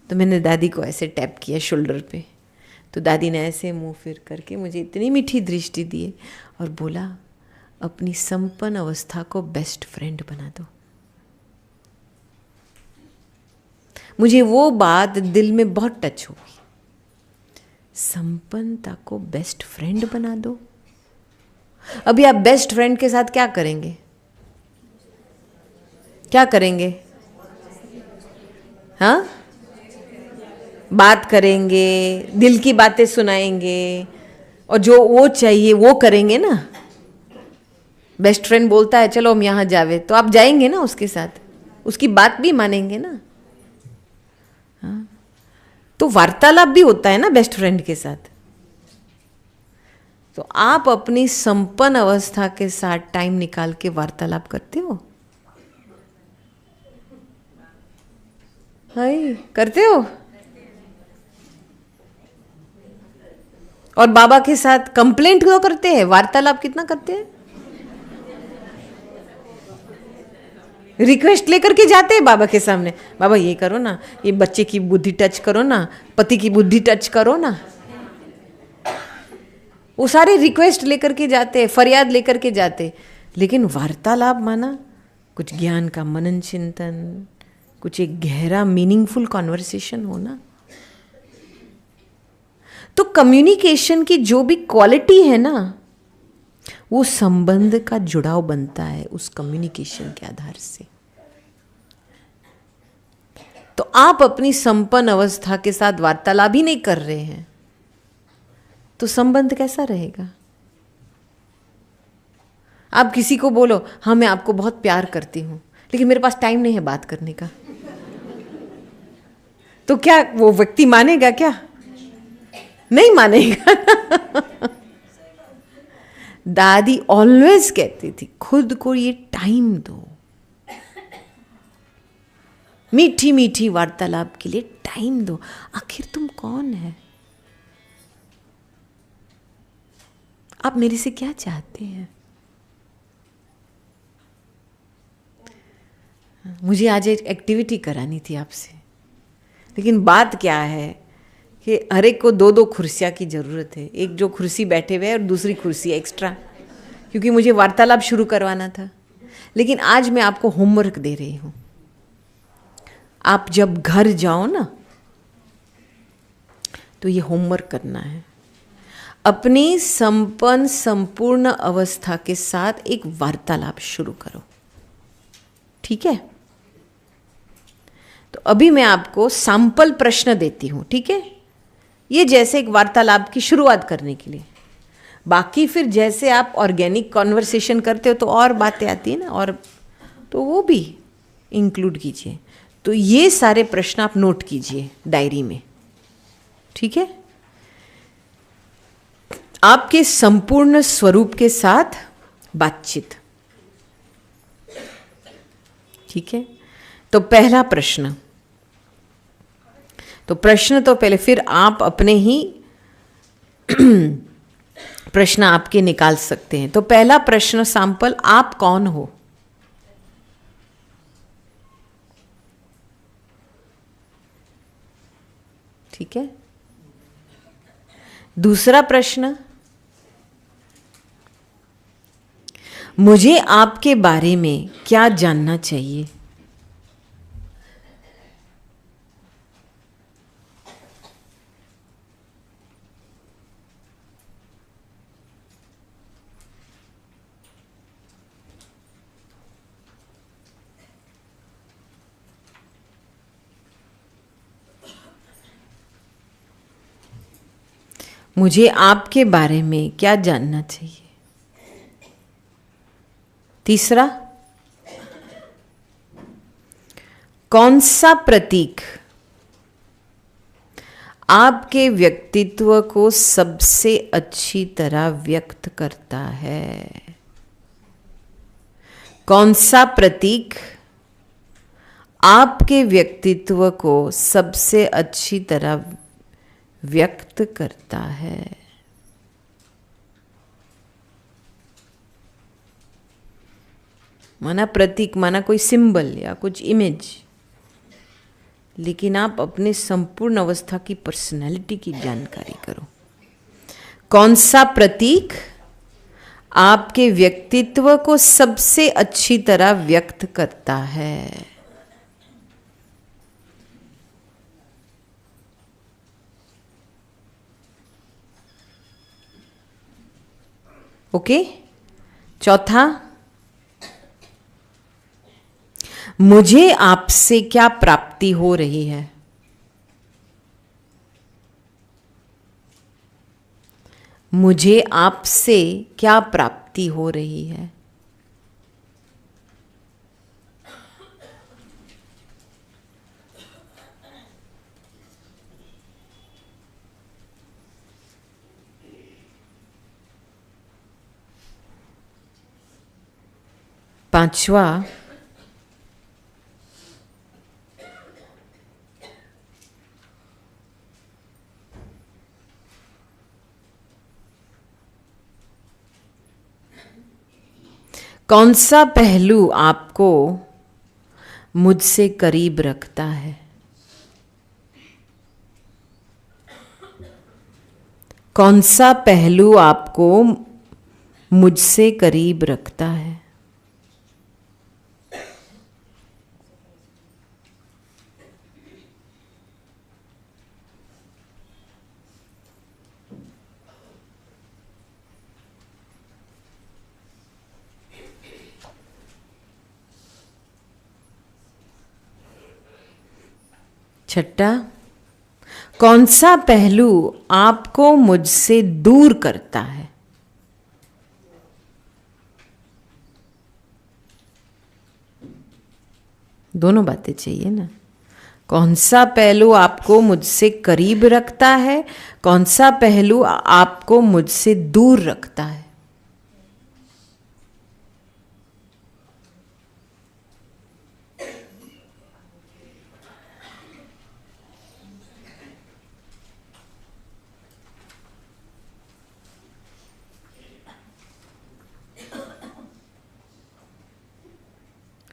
तो मैंने दादी को ऐसे टैप किया शोल्डर पे, तो दादी ने ऐसे मुंह फिर करके मुझे इतनी मीठी दृष्टि दी और बोला, अपनी संपन्न अवस्था को बेस्ट फ्रेंड बना दो। मुझे वो बात दिल में बहुत टच हो गई। संपन्नता को बेस्ट फ्रेंड बना दो। अभी आप बेस्ट फ्रेंड के साथ क्या करेंगे? क्या करेंगे? हाँ, बात करेंगे, दिल की बातें सुनाएंगे, और जो वो चाहिए वो करेंगे ना। बेस्ट फ्रेंड बोलता है चलो हम यहाँ जावे, तो आप जाएंगे ना उसके साथ, उसकी बात भी मानेंगे ना। हाँ, तो वार्तालाप भी होता है ना बेस्ट फ्रेंड के साथ। तो आप अपनी संपन्न अवस्था के साथ टाइम निकाल के वार्तालाप करते हो? हाय, करते हो? और बाबा के साथ कंप्लेंट क्यों करते हैं, वार्तालाप कितना करते हैं? रिक्वेस्ट लेकर के जाते हैं बाबा के सामने, बाबा ये करो ना, ये बच्चे की बुद्धि टच करो ना, पति की बुद्धि टच करो ना। वो सारे रिक्वेस्ट लेकर के जाते, फरियाद लेकर के जाते। लेकिन वार्तालाप माना कुछ ज्ञान का मनन चिंतन, कुछ एक गहरा मीनिंगफुल कॉन्वर्सेशन होना। तो कम्युनिकेशन की जो भी क्वालिटी है ना, वो संबंध का जुड़ाव बनता है उस कम्युनिकेशन के आधार से। तो आप अपनी संपन्न अवस्था के साथ वार्तालाप ही नहीं कर रहे हैं तो संबंध कैसा रहेगा? आप किसी को बोलो हाँ मैं आपको बहुत प्यार करती हूं, लेकिन मेरे पास टाइम नहीं है बात करने का, तो क्या वो व्यक्ति मानेगा? क्या नहीं मानेगा। दादी ऑलवेज कहती थी खुद को ये टाइम दो, मीठी मीठी वार्तालाप के लिए टाइम दो। आखिर तुम कौन है? आप मेरे से क्या चाहते हैं? मुझे आज एक एक्टिविटी करानी थी आपसे, लेकिन बात क्या है कि हर एक को दो दो कुर्सियाँ की ज़रूरत है। एक जो कुर्सी बैठे हुए है और दूसरी कुर्सी एक्स्ट्रा, क्योंकि मुझे वार्तालाप शुरू करवाना था। लेकिन आज मैं आपको होमवर्क दे रही हूँ। आप जब घर जाओ ना तो ये होमवर्क करना है। अपनी संपन्न संपूर्ण अवस्था के साथ एक वार्तालाप शुरू करो, ठीक है? तो अभी मैं आपको सैंपल प्रश्न देती हूं, ठीक है? ये जैसे एक वार्तालाप की शुरुआत करने के लिए। बाकी फिर जैसे आप ऑर्गेनिक कॉन्वर्सेशन करते हो तो और बातें आती है ना, और तो वो भी इंक्लूड कीजिए। तो ये सारे प्रश्न आप नोट कीजिए डायरी में, ठीक है? आपके संपूर्ण स्वरूप के साथ बातचीत, ठीक है? तो पहला प्रश्न, तो प्रश्न तो पहले, फिर आप अपने ही प्रश्न आपके निकाल सकते हैं। तो पहला प्रश्न सैंपल, आप कौन हो? ठीक है। दूसरा प्रश्न, मुझे आपके बारे में क्या जानना चाहिए? मुझे आपके बारे में क्या जानना चाहिए? तीसरा, कौन सा प्रतीक आपके व्यक्तित्व को सबसे अच्छी तरह व्यक्त करता है? कौन सा प्रतीक आपके व्यक्तित्व को सबसे अच्छी तरह व्यक्त करता है? माना प्रतीक, माना कोई सिंबल या कुछ इमेज, लेकिन आप अपने संपूर्ण अवस्था की पर्सनैलिटी की जानकारी करो। कौन सा प्रतीक आपके व्यक्तित्व को सबसे अच्छी तरह व्यक्त करता है? ओके। चौथा, मुझे आपसे क्या प्राप्ति हो रही है? मुझे आपसे क्या प्राप्ति हो रही है? पांचवा, कौन सा पहलू आपको मुझसे करीब रखता है? कौन सा पहलू आपको मुझसे करीब रखता है? छठा, कौन सा पहलू आपको मुझसे दूर करता है? दोनों बातें चाहिए ना। कौन सा पहलू आपको मुझसे करीब रखता है, कौन सा पहलू आपको मुझसे दूर रखता है?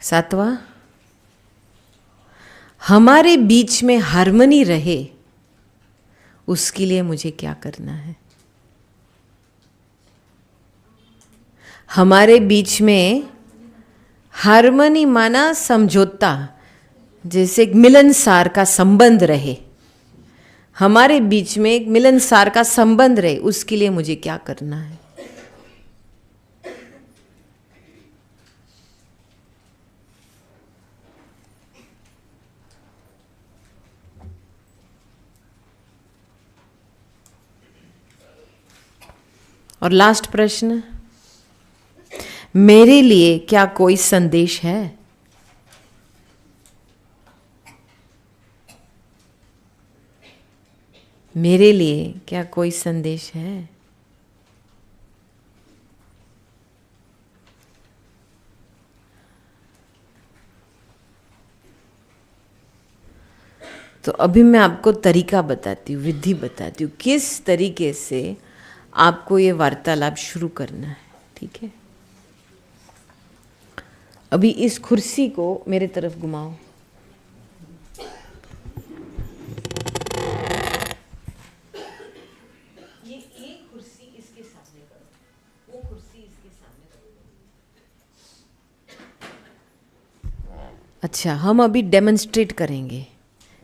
सातवां, हमारे बीच में हार्मनी रहे उसके लिए मुझे क्या करना है? हमारे बीच में हार्मनी माना समझौता, जैसे एक मिलनसार का संबंध रहे, हमारे बीच में एक मिलनसार का संबंध रहे, उसके लिए मुझे क्या करना है? और लास्ट प्रश्न, मेरे लिए क्या कोई संदेश है? मेरे लिए क्या कोई संदेश है? तो अभी मैं आपको तरीका बताती हूँ, विधि बताती हूँ, किस तरीके से आपको ये वार्तालाप शुरू करना है। ठीक है, अभी इस कुर्सी को मेरे तरफ घुमाओ। ये एक कुर्सी इसके सामने करो, वो कुर्सी इसके सामने करो। अच्छा, हम अभी डेमोन्स्ट्रेट करेंगे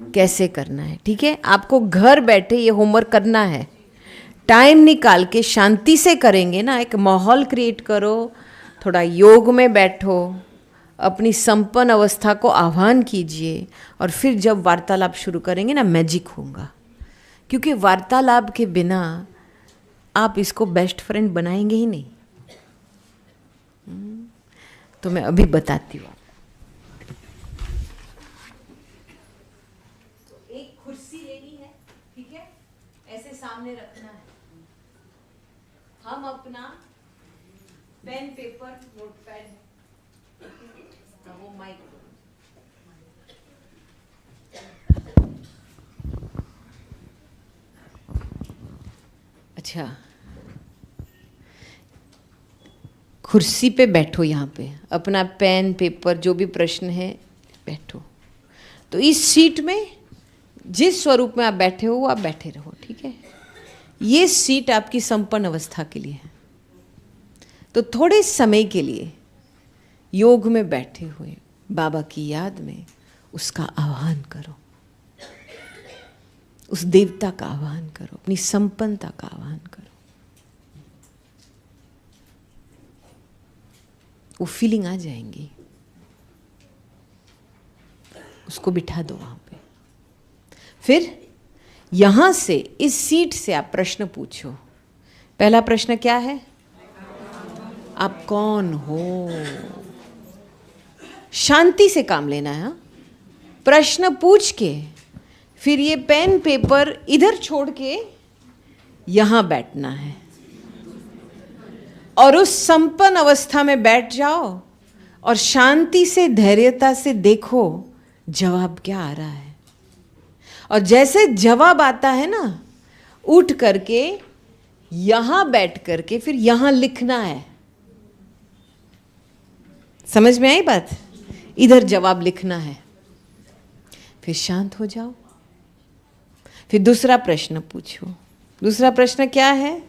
कैसे करना है। ठीक है, आपको घर बैठे ये होमवर्क करना है, टाइम निकाल के शांति से करेंगे ना। एक माहौल क्रिएट करो, थोड़ा योग में बैठो, अपनी संपन्न अवस्था को आह्वान कीजिए, और फिर जब वार्तालाप शुरू करेंगे ना, मैजिक होगा। क्योंकि वार्तालाप के बिना आप इसको बेस्ट फ्रेंड बनाएंगे ही नहीं। तो मैं अभी बताती हूँ। तो एक कुर्सी लेनी है, ठीक है, ऐसे सामने रखना है। हम अपना पेन पेपर नोटपैड, वो माइक, अच्छा, कुर्सी पे बैठो, यहाँ पे अपना पेन पेपर जो भी प्रश्न है बैठो। तो इस सीट में जिस स्वरूप में आप बैठे हो आप बैठे रहो। ठीक है, ये सीट आपकी संपन्न अवस्था के लिए है। तो थोड़े समय के लिए योग में बैठे हुए बाबा की याद में उसका आह्वान करो, उस देवता का आह्वान करो, अपनी संपन्नता का आह्वान करो। वो फीलिंग आ जाएंगी, उसको बिठा दो वहां पे। फिर यहां से, इस सीट से आप प्रश्न पूछो पहला प्रश्न क्या है? आप कौन हो? शांति से काम लेना है। प्रश्न पूछ के फिर ये पेन पेपर इधर छोड़ के यहां बैठना है और उस संपन्न अवस्था में बैठ जाओ और शांति से, धैर्यता से देखो जवाब क्या आ रहा है। और जैसे जवाब आता है ना, उठ करके यहां बैठ करके फिर यहां लिखना है। समझ में आई बात? इधर जवाब लिखना है, फिर शांत हो जाओ। फिर दूसरा प्रश्न पूछो। दूसरा प्रश्न क्या है?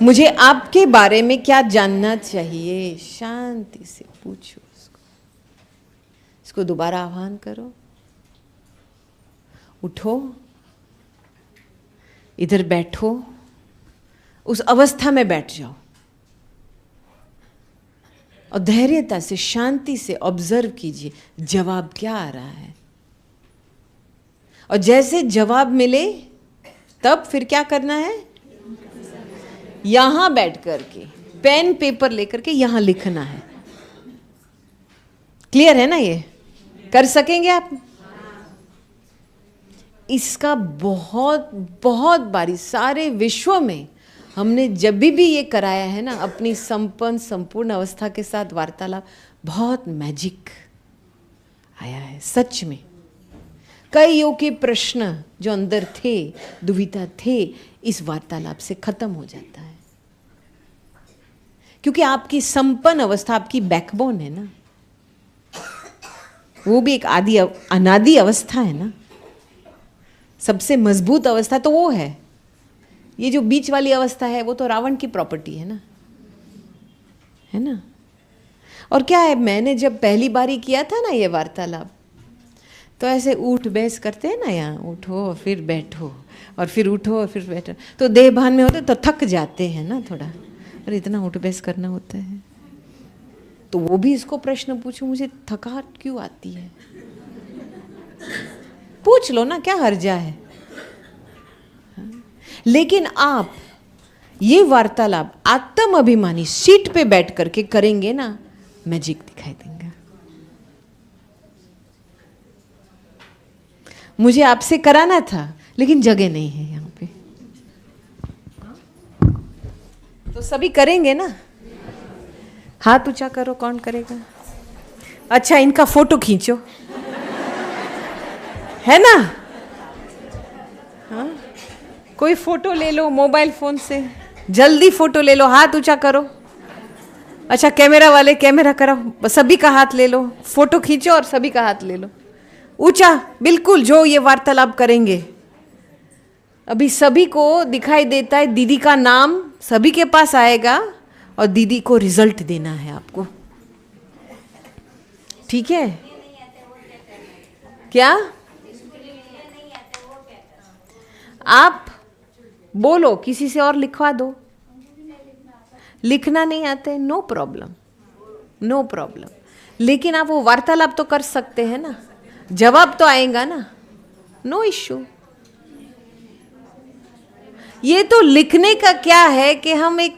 मुझे आपके बारे में क्या जानना चाहिए? शांति से पूछो उसको। इसको दोबारा आह्वान करो। उठो, इधर बैठो, उस अवस्था में बैठ जाओ और धैर्यता से, शांति से ऑब्जर्व कीजिए जवाब क्या आ रहा है। और जैसे जवाब मिले तब फिर क्या करना है? यहां बैठ करके पेन पेपर लेकर के यहां लिखना है। क्लियर है ना? ये कर सकेंगे आप? इसका बहुत बहुत बारी सारे विश्व में हमने जब भी ये कराया है ना, अपनी संपन्न संपूर्ण अवस्था के साथ वार्तालाप, बहुत मैजिक आया है सच में। कईयों के प्रश्न जो अंदर थे, दुविधा थे, इस वार्तालाप से खत्म हो जाता है। क्योंकि आपकी संपन्न अवस्था आपकी बैकबोन है ना, वो भी एक आदि अनादि अवस्था है ना। सबसे मजबूत अवस्था तो वो है। ये जो बीच वाली अवस्था है वो तो रावण की प्रॉपर्टी है ना। और क्या है, मैंने जब पहली बारी किया था ना ये वार्तालाप, तो ऐसे उठ बैस करते हैं ना, यहाँ उठो फिर बैठो और फिर उठो और फिर बैठो, तो देह भान में होते तो थक जाते हैं ना थोड़ा, और इतना उठ बैस करना होता है। तो वो भी इसको प्रश्न पूछो, मुझे थकावट क्यों आती है? पूछ लो ना, क्या हर्जा है। लेकिन आप ये वार्तालाप आत्म अभिमानी सीट पे बैठ करके करेंगे ना, मैजिक दिखाई देंगे। मुझे आपसे कराना था लेकिन जगह नहीं है यहाँ पे, तो सभी करेंगे ना। हाथ ऊंचा करो, कौन करेगा? अच्छा, इनका फोटो खींचो, है ना? हाँ, कोई फोटो ले लो मोबाइल फोन से, जल्दी फोटो ले लो। हाथ ऊंचा करो। अच्छा, कैमरा वाले कैमरा कराओ, सभी का हाथ ले लो, फोटो खींचो और सभी का हाथ ले लो ऊंचा, बिल्कुल जो ये वार्तालाप करेंगे। अभी सभी को दिखाई देता है, दीदी का नाम सभी के पास आएगा और दीदी को रिजल्ट देना है आपको, ठीक है? क्या आप बोलो, किसी से और लिखवा दो। लिखना नहीं आते, नो प्रॉब्लम, नो प्रॉब्लम। लेकिन आप वो वार्तालाप तो कर सकते हैं ना, जवाब तो आएगा ना, नो इश्यू। ये तो लिखने का क्या है कि हम एक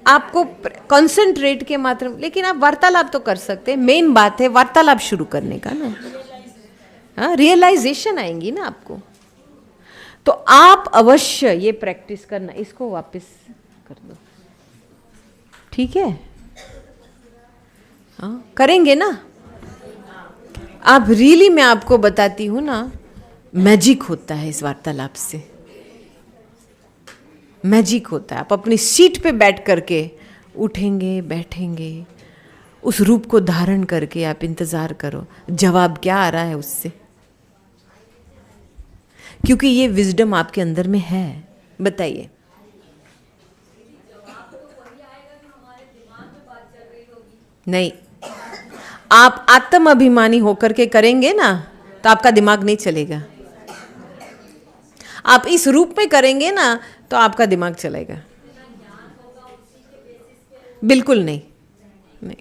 आपको कंसंट्रेट के मात्र, लेकिन आप वार्तालाप तो कर सकते हैं। मेन बात है वार्तालाप शुरू करने का ना, हाँ, रियलाइजेशन आएंगी ना आपको। तो आप अवश्य ये प्रैक्टिस करना। इसको वापस कर दो, ठीक है? हाँ, करेंगे ना आप? रियली मैं आपको बताती हूँ ना, मैजिक होता है इस वार्तालाप से, मैजिक होता है। आप अपनी सीट पे बैठ करके उठेंगे, बैठेंगे, उस रूप को धारण करके आप इंतजार करो जवाब क्या आ रहा है उससे, क्योंकि ये विजडम आपके अंदर में है। बताइए, नहीं, आप आत्म अभिमानी होकर के करेंगे ना तो आपका दिमाग नहीं चलेगा। आप इस रूप में करेंगे ना तो आपका दिमाग चलेगा, बिल्कुल नहीं, नहीं।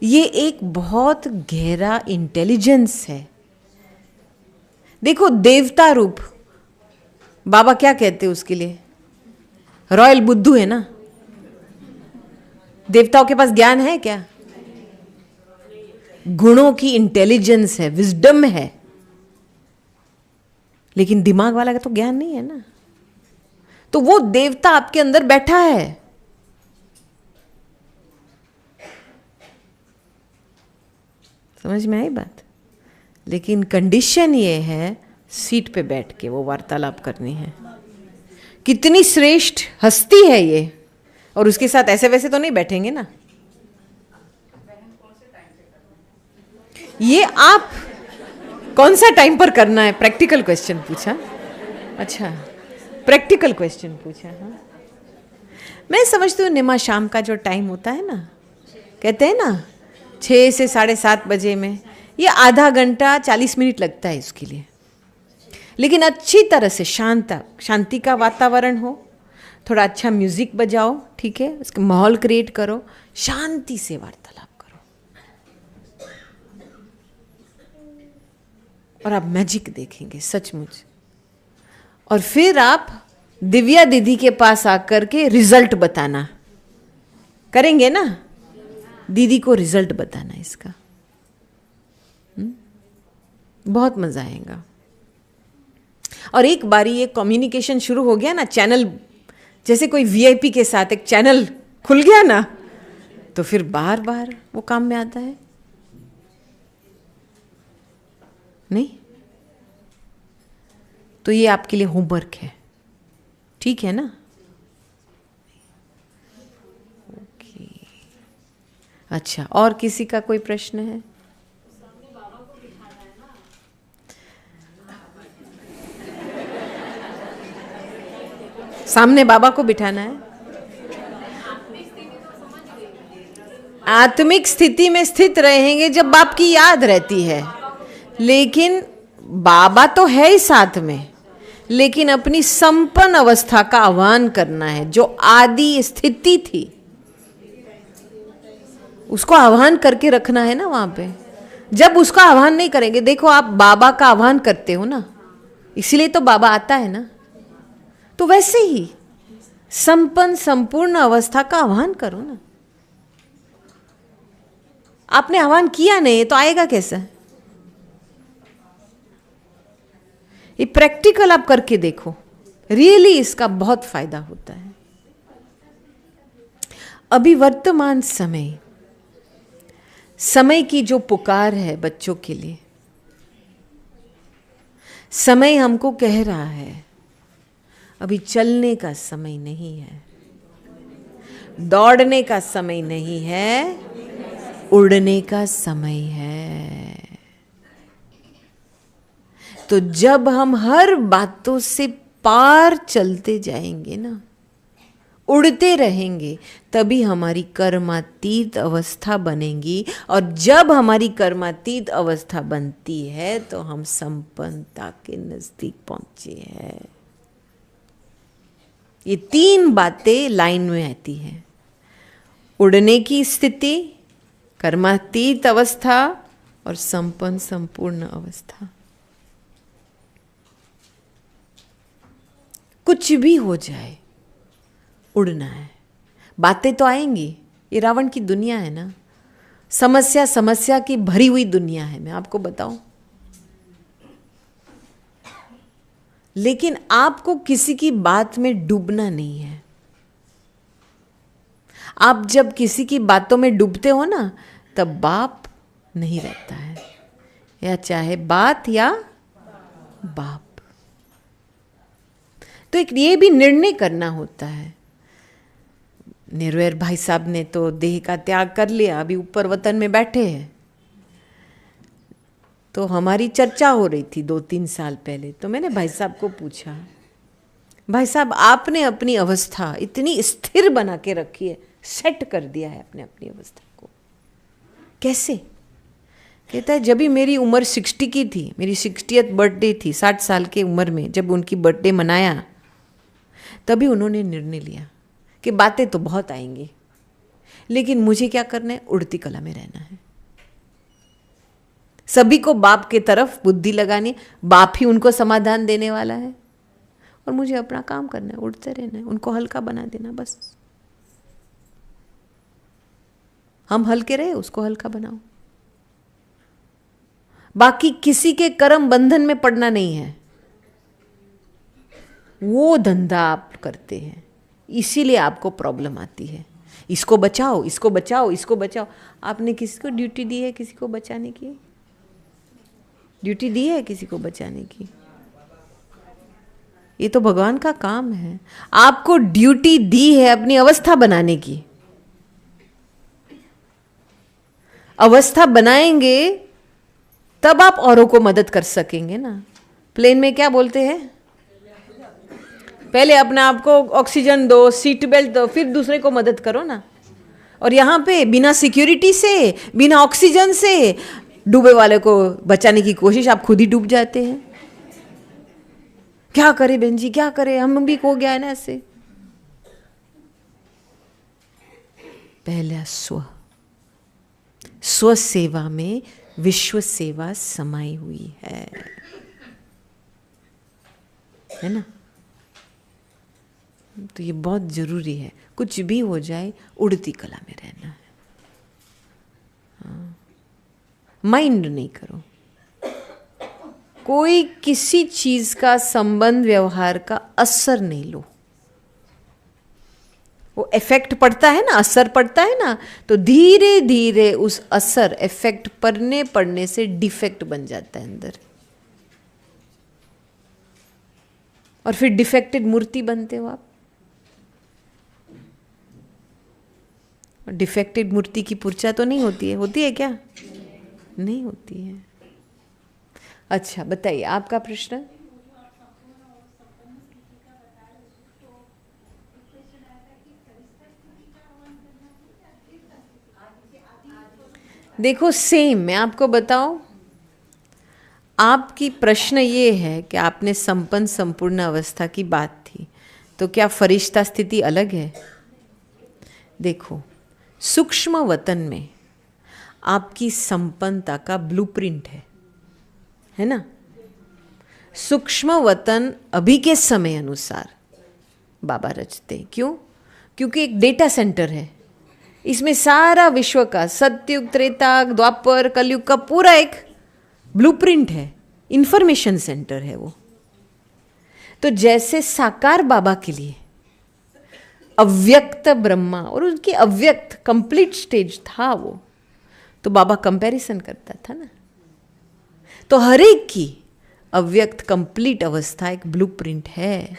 ये एक बहुत गहरा इंटेलिजेंस है। देखो, देवता रूप बाबा क्या कहते हैं उसके लिए? रॉयल बुद्धू है ना। देवताओं के पास ज्ञान है क्या? गुणों की इंटेलिजेंस है, विजडम है, लेकिन दिमाग वाला का तो ज्ञान नहीं है ना। तो वो देवता आपके अंदर बैठा है। समझ में आई बात? लेकिन कंडीशन ये है सीट पे बैठ के वो वार्तालाप करनी है। कितनी श्रेष्ठ हस्ती है ये, और उसके साथ ऐसे वैसे तो नहीं बैठेंगे ना। ये आप कौन सा टाइम पर करना है? प्रैक्टिकल क्वेश्चन पूछा। अच्छा, प्रैक्टिकल क्वेश्चन पूछा। हाँ, मैं समझती हूँ निमा शाम का जो टाइम होता है ना, कहते हैं ना 6 से 7:30 बजे में, ये आधा घंटा 40 मिनट लगता है इसके लिए। लेकिन अच्छी तरह से शांति का वातावरण हो, थोड़ा अच्छा म्यूजिक बजाओ, ठीक है, उसका माहौल क्रिएट करो, शांति से वार्तालाप करो, और आप मैजिक देखेंगे सचमुच। और फिर आप दिव्या दीदी के पास आकर के रिजल्ट बताना, करेंगे ना? दीदी को रिजल्ट बताना इसका। बहुत मजा आएगा। और एक बारी ये कम्युनिकेशन शुरू हो गया ना, चैनल जैसे कोई वीआईपी के साथ एक चैनल खुल गया ना, तो फिर बार बार वो काम में आता है नहीं। तो ये आपके लिए होमवर्क है, ठीक है ना? ओके, अच्छा, और किसी का कोई प्रश्न है? सामने बाबा को बिठाना है। आत्मिक स्थिति में स्थित रहेंगे जब बाप की याद रहती है, लेकिन बाबा तो है ही साथ में, लेकिन अपनी संपन्न अवस्था का आह्वान करना है। जो आदि स्थिति थी उसको आह्वान करके रखना है ना वहां पे। जब उसका आह्वान नहीं करेंगे, देखो आप बाबा का आह्वान करते हो ना, इसीलिए तो बाबा आता है ना। तो वैसे ही संपन्न संपूर्ण अवस्था का आह्वान करो ना। आपने आह्वान किया नहीं तो आएगा कैसे? ये प्रैक्टिकल आप करके देखो, रियली इसका बहुत फायदा होता है। अभी वर्तमान समय की जो पुकार है बच्चों के लिए, समय हमको कह रहा है अभी चलने का समय नहीं है, दौड़ने का समय नहीं है, उड़ने का समय है। तो जब हम हर बातों से पार चलते जाएंगे ना, उड़ते रहेंगे, तभी हमारी कर्मातीत अवस्था बनेगी। और जब हमारी कर्मातीत अवस्था बनती है तो हम संपन्नता के नजदीक पहुंचे हैं। ये 3 बातें लाइन में आती हैं: उड़ने की स्थिति, कर्मातीत अवस्था और संपन्न संपूर्ण अवस्था। कुछ भी हो जाए, उड़ना है। बातें तो आएंगी, ये रावण की दुनिया है ना, समस्या की भरी हुई दुनिया है, मैं आपको बताऊं। लेकिन आपको किसी की बात में डूबना नहीं है। आप जब किसी की बातों में डूबते हो ना, तब बाप नहीं रहता है, या चाहे बात या बाप। तो एक ये भी निर्णय करना होता है। निर्वैर भाई साहब ने तो देह का त्याग कर लिया, अभी ऊपर वतन में बैठे हैं। तो हमारी चर्चा हो रही थी 2-3 साल पहले, तो मैंने भाई साहब को पूछा, भाई साहब आपने अपनी अवस्था इतनी स्थिर बना के रखी है, सेट कर दिया है अपने अपनी अवस्था को, कैसे? कहता है जब भी मेरी उम्र 60 की थी, मेरी 60th बर्थडे थी, 60 साल की उम्र में जब उनकी बर्थडे मनाया, तभी उन्होंने निर्णय लिया कि बातें तो बहुत आएंगी, लेकिन मुझे क्या करना है, उड़ती कला में रहना है। सभी को बाप के तरफ बुद्धि लगानी, बाप ही उनको समाधान देने वाला है। और मुझे अपना काम करना है, उड़ते रहना है, उनको हल्का बना देना बस। हम हल्के रहे, उसको हल्का बनाओ। बाकी किसी के कर्म बंधन में पड़ना नहीं है, वो धंधा आप करते हैं, इसीलिए आपको प्रॉब्लम आती है। इसको बचाओ, इसको बचाओ, इसको बचाओ। आपने किसी को ड्यूटी दी है किसी को बचाने की? ड्यूटी दी है किसी को बचाने की? ये तो भगवान का काम है। आपको ड्यूटी दी है अपनी अवस्था बनाने की। अवस्था बनाएंगे तब आप औरों को मदद कर सकेंगे ना। प्लेन में क्या बोलते हैं? पहले अपने आप को ऑक्सीजन दो, सीट बेल्ट दो, फिर दूसरे को मदद करो ना। और यहाँ पे बिना सिक्योरिटी से, बिना ऑक्सीजन से डूबे वाले को बचाने की कोशिश, आप खुद ही डूब जाते हैं। क्या करे बहन जी, क्या करे, हम भी खो गया है ना ऐसे। पहला स्व सेवा में विश्व सेवा समाई हुई है ना। तो ये बहुत जरूरी है। कुछ भी हो जाए, उड़ती कला में रहना है। माइंड नहीं करो, कोई किसी चीज का संबंध व्यवहार का असर नहीं लो। वो इफेक्ट पड़ता है ना, असर पड़ता है ना, तो धीरे धीरे उस असर इफेक्ट पड़ने से डिफेक्ट बन जाता है अंदर, और फिर डिफेक्टेड मूर्ति बनते हो आप। डिफेक्टेड मूर्ति की पूजा तो नहीं होती है? होती है क्या? नहीं होती है। अच्छा बताइए आपका प्रश्न। देखो सेम, मैं आपको बताऊं, आपकी प्रश्न ये है कि आपने संपन्न संपूर्ण अवस्था की बात थी, तो क्या फरिश्ता स्थिति अलग है? देखो, सूक्ष्म वतन में आपकी संपन्नता का ब्लूप्रिंट है ना। सूक्ष्म वतन अभी के समय अनुसार बाबा रचते। क्यों? क्योंकि एक डेटा सेंटर है, इसमें सारा विश्व का सतयुग, त्रेता, द्वापर, कलयुग का पूरा एक ब्लूप्रिंट है, इंफॉर्मेशन सेंटर है वो। तो जैसे साकार बाबा के लिए अव्यक्त ब्रह्मा और उनकी अव्यक्त कंप्लीट स्टेज था वो, तो बाबा कंपैरिजन करता था ना। तो हर एक की अव्यक्त कंप्लीट अवस्था एक ब्लूप्रिंट है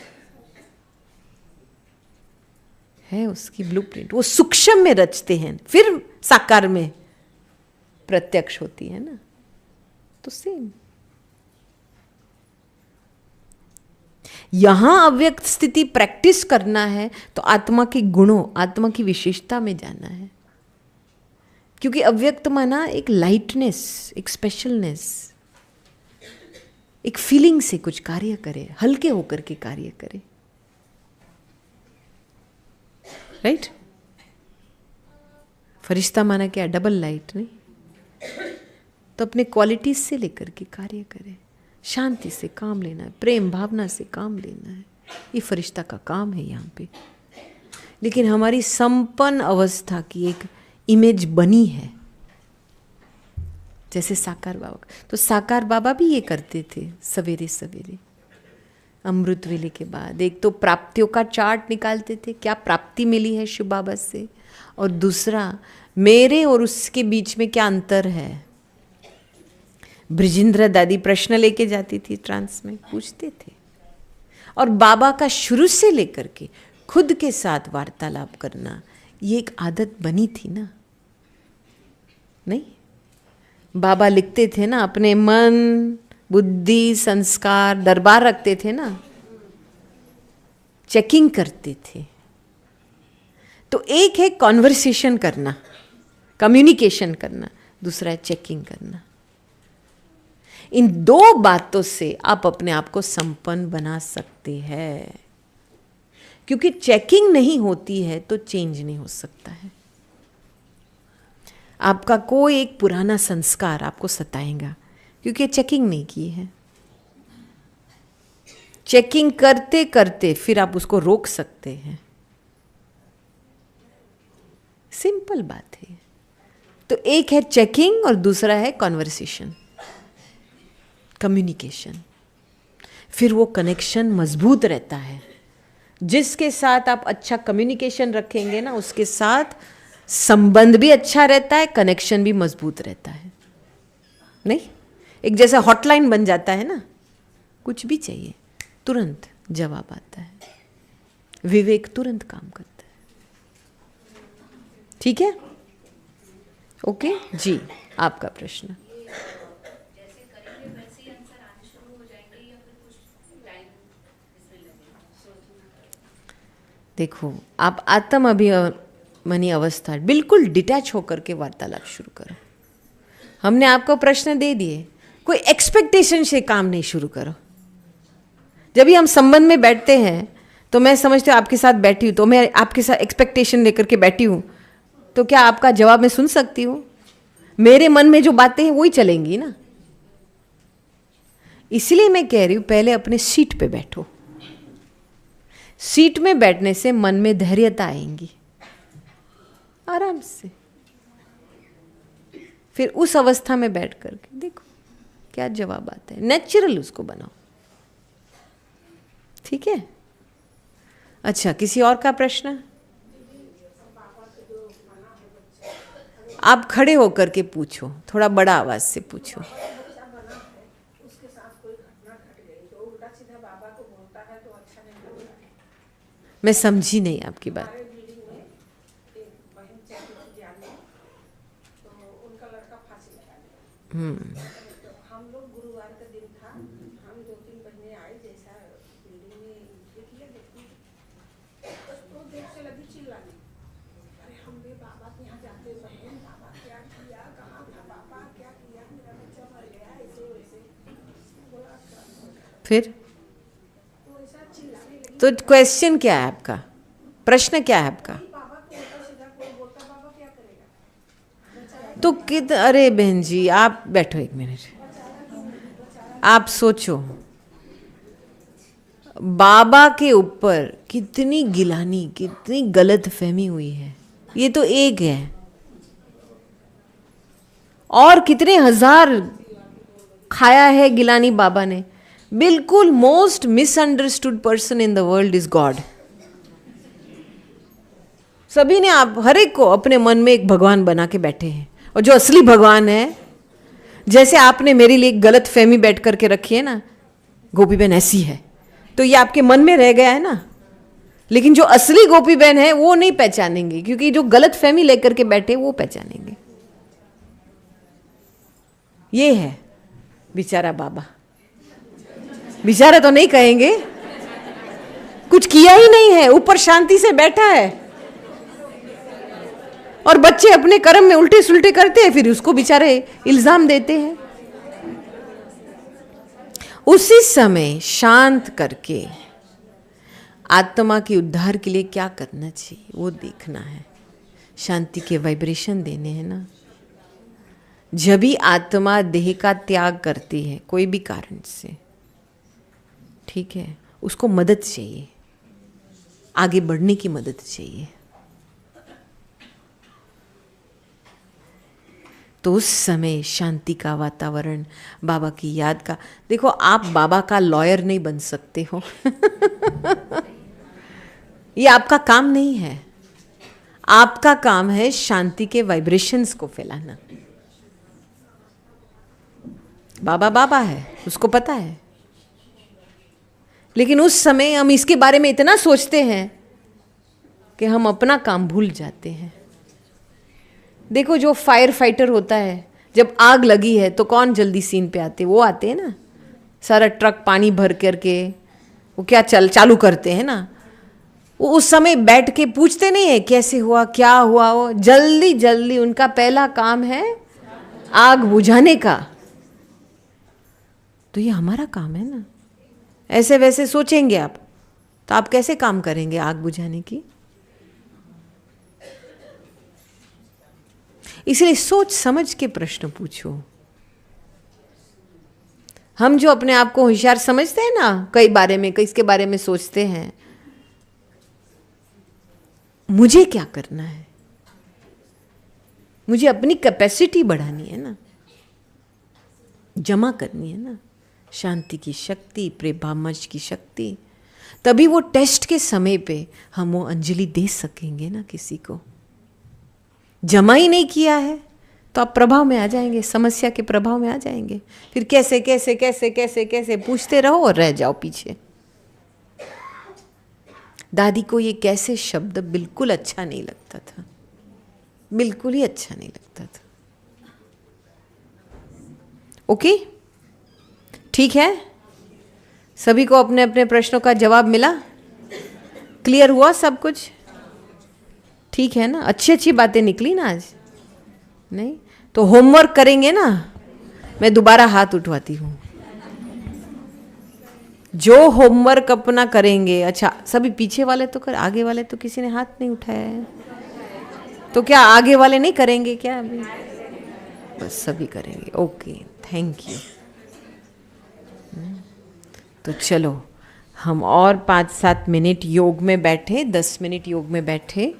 उसकी ब्लूप्रिंट। वो सूक्ष्म में रचते हैं, फिर साकार में प्रत्यक्ष होती है ना। तो सेम यहां अव्यक्त स्थिति प्रैक्टिस करना है तो आत्मा के गुणों, आत्मा की विशेषता में जाना है। क्योंकि अव्यक्त माना एक लाइटनेस, एक स्पेशलनेस, एक फीलिंग से कुछ कार्य करे, हल्के होकर के कार्य करे। राइट? फरिश्ता माना क्या? डबल लाइट नहीं, तो अपने क्वालिटीज से लेकर के कार्य करे, शांति से काम लेना है, प्रेम भावना से काम लेना है। ये फरिश्ता का काम है यहाँ पे। लेकिन हमारी संपन्न अवस्था की एक इमेज बनी है, जैसे साकार बाबा। तो साकार बाबा भी ये करते थे सवेरे सवेरे अमृत वेले के बाद। एक तो प्राप्तियों का चार्ट निकालते थे, क्या प्राप्ति मिली है शिव बाबा से, और दूसरा मेरे और उसके बीच में क्या अंतर है। ब्रिजेंद्र दादी प्रश्न लेके जाती थी, ट्रांस में पूछते थे, और बाबा का शुरू से लेकर के खुद के साथ वार्तालाप करना, ये एक आदत बनी थी ना। नहीं, बाबा लिखते थे ना, अपने मन, बुद्धि, संस्कार, दरबार रखते थे ना, चेकिंग करते थे। तो एक है कॉन्वर्सेशन करना, कम्युनिकेशन करना, दूसरा है चेकिंग करना। इन दो बातों से आप अपने आप को संपन्न बना सकते हैं। क्योंकि चेकिंग नहीं होती है तो चेंज नहीं हो सकता है। आपका कोई एक पुराना संस्कार आपको सताएगा क्योंकि चेकिंग नहीं की है। चेकिंग करते करते फिर आप उसको रोक सकते हैं। सिंपल बात है। तो एक है चेकिंग और दूसरा है कॉन्वर्सेशन, कम्युनिकेशन। फिर वो कनेक्शन मजबूत रहता है। जिसके साथ आप अच्छा कम्युनिकेशन रखेंगे ना, उसके साथ संबंध भी अच्छा रहता है, कनेक्शन भी मजबूत रहता है। नहीं, एक जैसा हॉटलाइन बन जाता है ना, कुछ भी चाहिए तुरंत जवाब आता है, विवेक तुरंत काम करता है। ठीक है, ओके जी, आपका प्रश्न। देखो, आप आत्म अभिमनी अवस्था बिल्कुल डिटैच होकर के वार्तालाप शुरू करो। हमने आपको प्रश्न दे दिए, कोई एक्सपेक्टेशन से काम नहीं शुरू करो। जब भी हम संबंध में बैठते हैं तो मैं समझती हूँ आपके साथ बैठी हूँ तो मैं आपके साथ एक्सपेक्टेशन लेकर के बैठी हूँ, तो क्या आपका जवाब मैं सुन सकती हूँ? मेरे मन में जो बातें हैं वही चलेंगी ना। इसलिए मैं कह रही हूँ पहले अपने सीट पे बैठो। सीट में बैठने से मन में धैर्यता आएंगी आराम से। फिर उस अवस्था में बैठ करके देखो क्या जवाब आता है, नेचुरल उसको बनाओ। ठीक है, अच्छा, किसी और का प्रश्न? आप खड़े होकर के पूछो, थोड़ा बड़ा आवाज से पूछो। मैं समझी नहीं आपकी बात। हम लोग गुरुवार का दिन था, हम 2-3 बहनें आए, जैसा बिल्डिंग में एंट्री किया तो देख से लगी चिल्लाने, अरे हम भी बाबा के यहाँ जाते बहन, बाबा क्या किया, कहाँ था बाबा, क्या किया, मेरा बच्चा मर गया, ऐसे वैसे बोला। फिर तो ऐसा चिल्लाने लगी। तो क्वेश्चन क्या है आपका, प्रश्न क्या है आपका? बाबा को उल्टा सीधा कोई बोलता, बाबा क्या करेगा? तो कित अरे बहन जी, आप बैठो एक मिनट, आप सोचो बाबा के ऊपर कितनी गिलानी, कितनी गलत फहमी हुई है। ये तो एक है, और कितने हजार खाया है गिलानी बाबा ने। बिल्कुल most misunderstood person in the world is God. सभी ने, आप हर एक को अपने मन में एक भगवान बना के बैठे हैं, और जो असली भगवान है, जैसे आपने मेरे लिए गलत फहमी बैठ करके रखी है ना, गोपी बहन ऐसी है, तो ये आपके मन में रह गया है ना। लेकिन जो असली गोपी बहन है वो नहीं पहचानेंगे, क्योंकि जो गलत फहमी लेकर के बैठे वो पहचानेंगे। ये है बेचारा बाबा। बेचारा तो नहीं कहेंगे, कुछ किया ही नहीं है, ऊपर शांति से बैठा है, और बच्चे अपने कर्म में उल्टे सुलटे करते हैं, फिर उसको बेचारे इल्जाम देते हैं। उसी समय शांत करके आत्मा के उद्धार के लिए क्या करना चाहिए वो देखना है। शांति के वाइब्रेशन देने हैं ना। जब भी आत्मा देह का त्याग करती है कोई भी कारण से, ठीक है, उसको मदद चाहिए, आगे बढ़ने की मदद चाहिए। तो उस समय शांति का वातावरण, बाबा की याद का। देखो, आप बाबा का लॉयर नहीं बन सकते हो ये आपका काम नहीं है। आपका काम है शांति के वाइब्रेशंस को फैलाना। बाबा बाबा है, उसको पता है। लेकिन उस समय हम इसके बारे में इतना सोचते हैं कि हम अपना काम भूल जाते हैं। देखो, जो फायर फाइटर होता है, जब आग लगी है तो कौन जल्दी सीन पे आते? वो आते हैं ना, सारा ट्रक पानी भर करके वो क्या चालू करते हैं ना। वो उस समय बैठ के पूछते नहीं है कैसे हुआ, क्या हुआ, वो जल्दी जल्दी उनका पहला काम है आग बुझाने का। तो ये हमारा काम है ना। ऐसे वैसे सोचेंगे आप तो आप कैसे काम करेंगे आग बुझाने की? इसलिए सोच समझ के प्रश्न पूछो। हम जो अपने आप को होशियार समझते हैं ना, कई बारे में, कई इसके बारे में सोचते हैं, मुझे क्या करना है, मुझे अपनी कैपेसिटी बढ़ानी है ना, जमा करनी है ना, शांति की शक्ति, प्रेमामज की शक्ति, तभी वो टेस्ट के समय पे हम वो अंजलि दे सकेंगे ना किसी को। जमा ही नहीं किया है तो आप प्रभाव में आ जाएंगे, समस्या के प्रभाव में आ जाएंगे। फिर कैसे कैसे कैसे कैसे कैसे पूछते रहो और रह जाओ पीछे। दादी को ये कैसे शब्द बिल्कुल अच्छा नहीं लगता था, बिल्कुल ही अच्छा नहीं लगता था। ओके, ठीक है, सभी को अपने अपने प्रश्नों का जवाब मिला, क्लियर हुआ सब कुछ, ठीक है ना? अच्छी अच्छी बातें निकली ना आज, नहीं तो होमवर्क करेंगे ना। मैं दोबारा हाथ उठवाती हूँ, जो होमवर्क अपना करेंगे। अच्छा, सभी पीछे वाले तो कर, आगे वाले तो किसी ने हाथ नहीं उठाया है, तो क्या आगे वाले नहीं करेंगे क्या अभी? बस सभी करेंगे। Okay, thank you. तो चलो हम और 5-7 मिनट योग में बैठे, 10 मिनट योग में बैठे,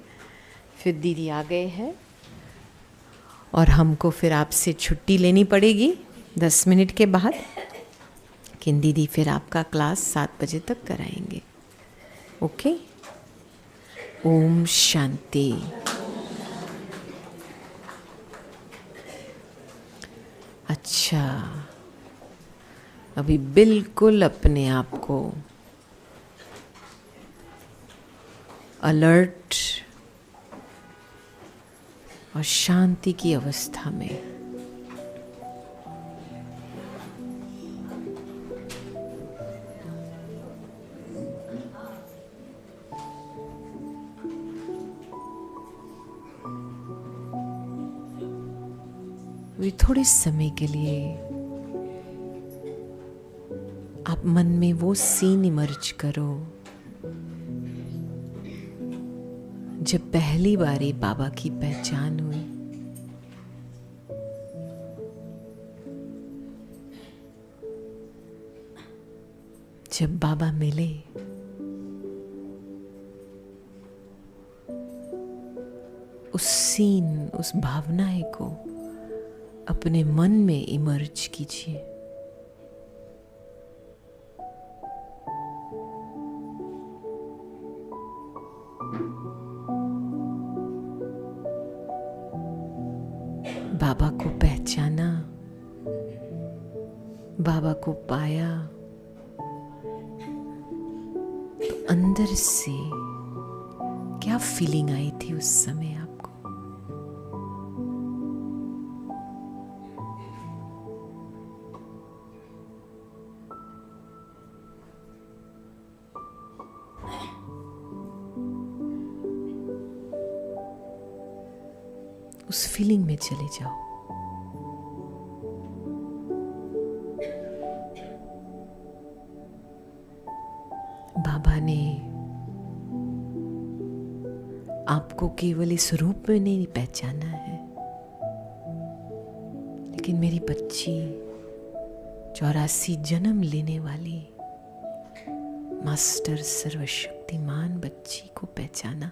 फिर दीदी आ गए हैं और हमको फिर आपसे छुट्टी लेनी पड़ेगी 10 मिनट के बाद, कि दीदी फिर आपका क्लास 7 बजे तक कराएंगे। ओके, ओम शांति। अच्छा, अभी बिल्कुल अपने आप को अलर्ट और शांति की अवस्था में अभी थोड़े समय के लिए आप मन में वो सीन इमर्ज करो जब पहली बारी बाबा की पहचान हुई। जब बाबा मिले, उस सीन, उस भावनाएं को अपने मन में इमर्ज कीजिए। बाबा को पहचाना, बाबा को पाया, तो अंदर से क्या फीलिंग आई थी उस समय आपको? उस फीलिंग में चले जाओ। बाबा ने आपको केवल इस रूप में नहीं पहचाना है, लेकिन मेरी बच्ची 84 जन्म लेने वाली मास्टर सर्वशक्तिमान बच्ची को पहचाना।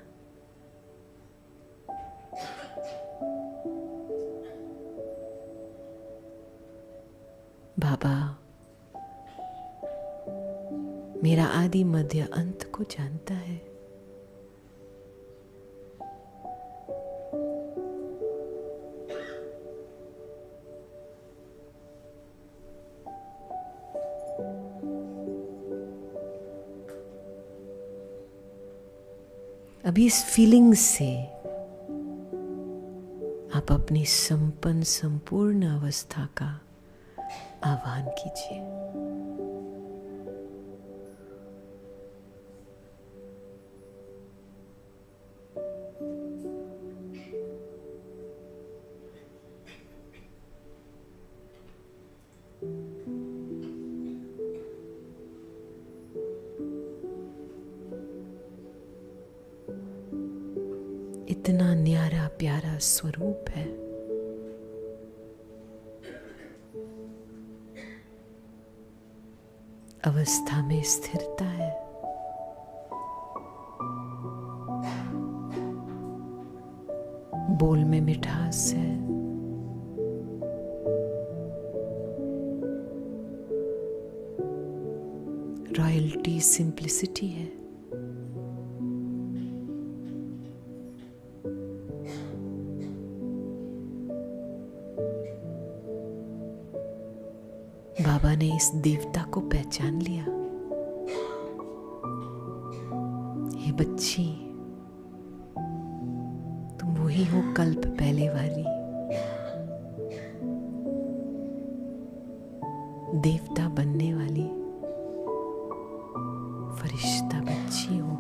बाबा मेरा आदि मध्य अंत को जानता है। अभी इस फीलिंग से आप अपनी संपन्न संपूर्ण अवस्था का आह्वान कीजिए। इतना न्यारा प्यारा स्वरूप है। अवस्था में स्थिरता है। बोल में मिठास है। रॉयल्टी सिंप्लिसिटी है। बाबा ने इस देवता को पहचान लिया। ये बच्ची, तुम वही हो कल्प पहले वाली देवता बनने वाली फरिश्ता बच्ची हो।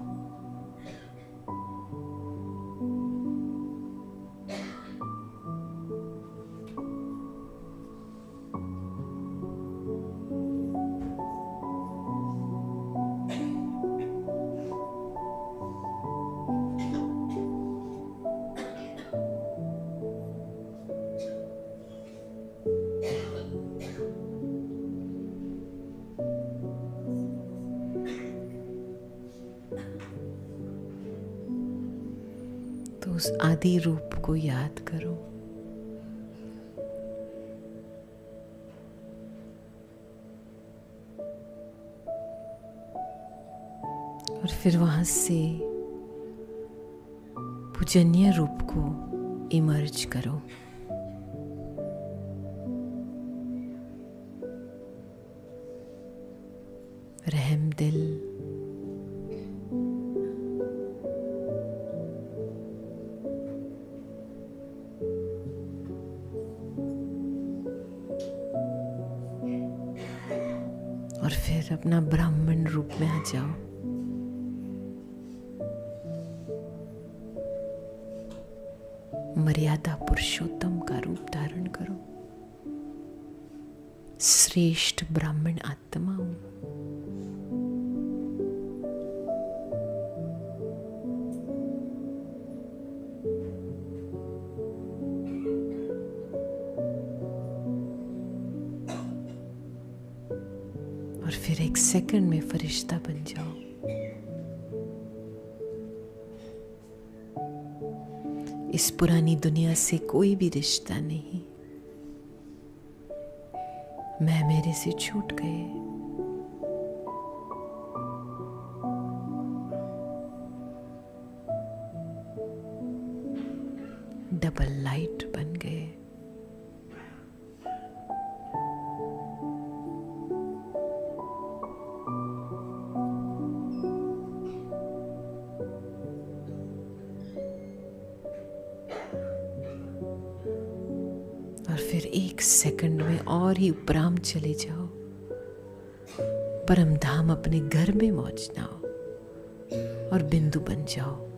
तो उस आदि रूप को याद करो। और फिर वहां से पूजनीय रूप को इमर्ज करो। रहमदिल, और फिर अपना ब्राह्मण रूप में आ जाओ। मर्यादा पुरुषोत्तम का रूप धारण करो। श्रेष्ठ ब्राह्मण आत्मा हूं। और फिर एक सेकंड में फरिश्ता बन जाओ। इस पुरानी दुनिया से कोई भी रिश्ता नहीं। मैं मेरे से छूट गए। डबल लाइट बन गए। और फिर एक सेकंड में और ही उपराम चले जाओ। परम धाम अपने घर में मौज नाओ और बिंदु बन जाओ।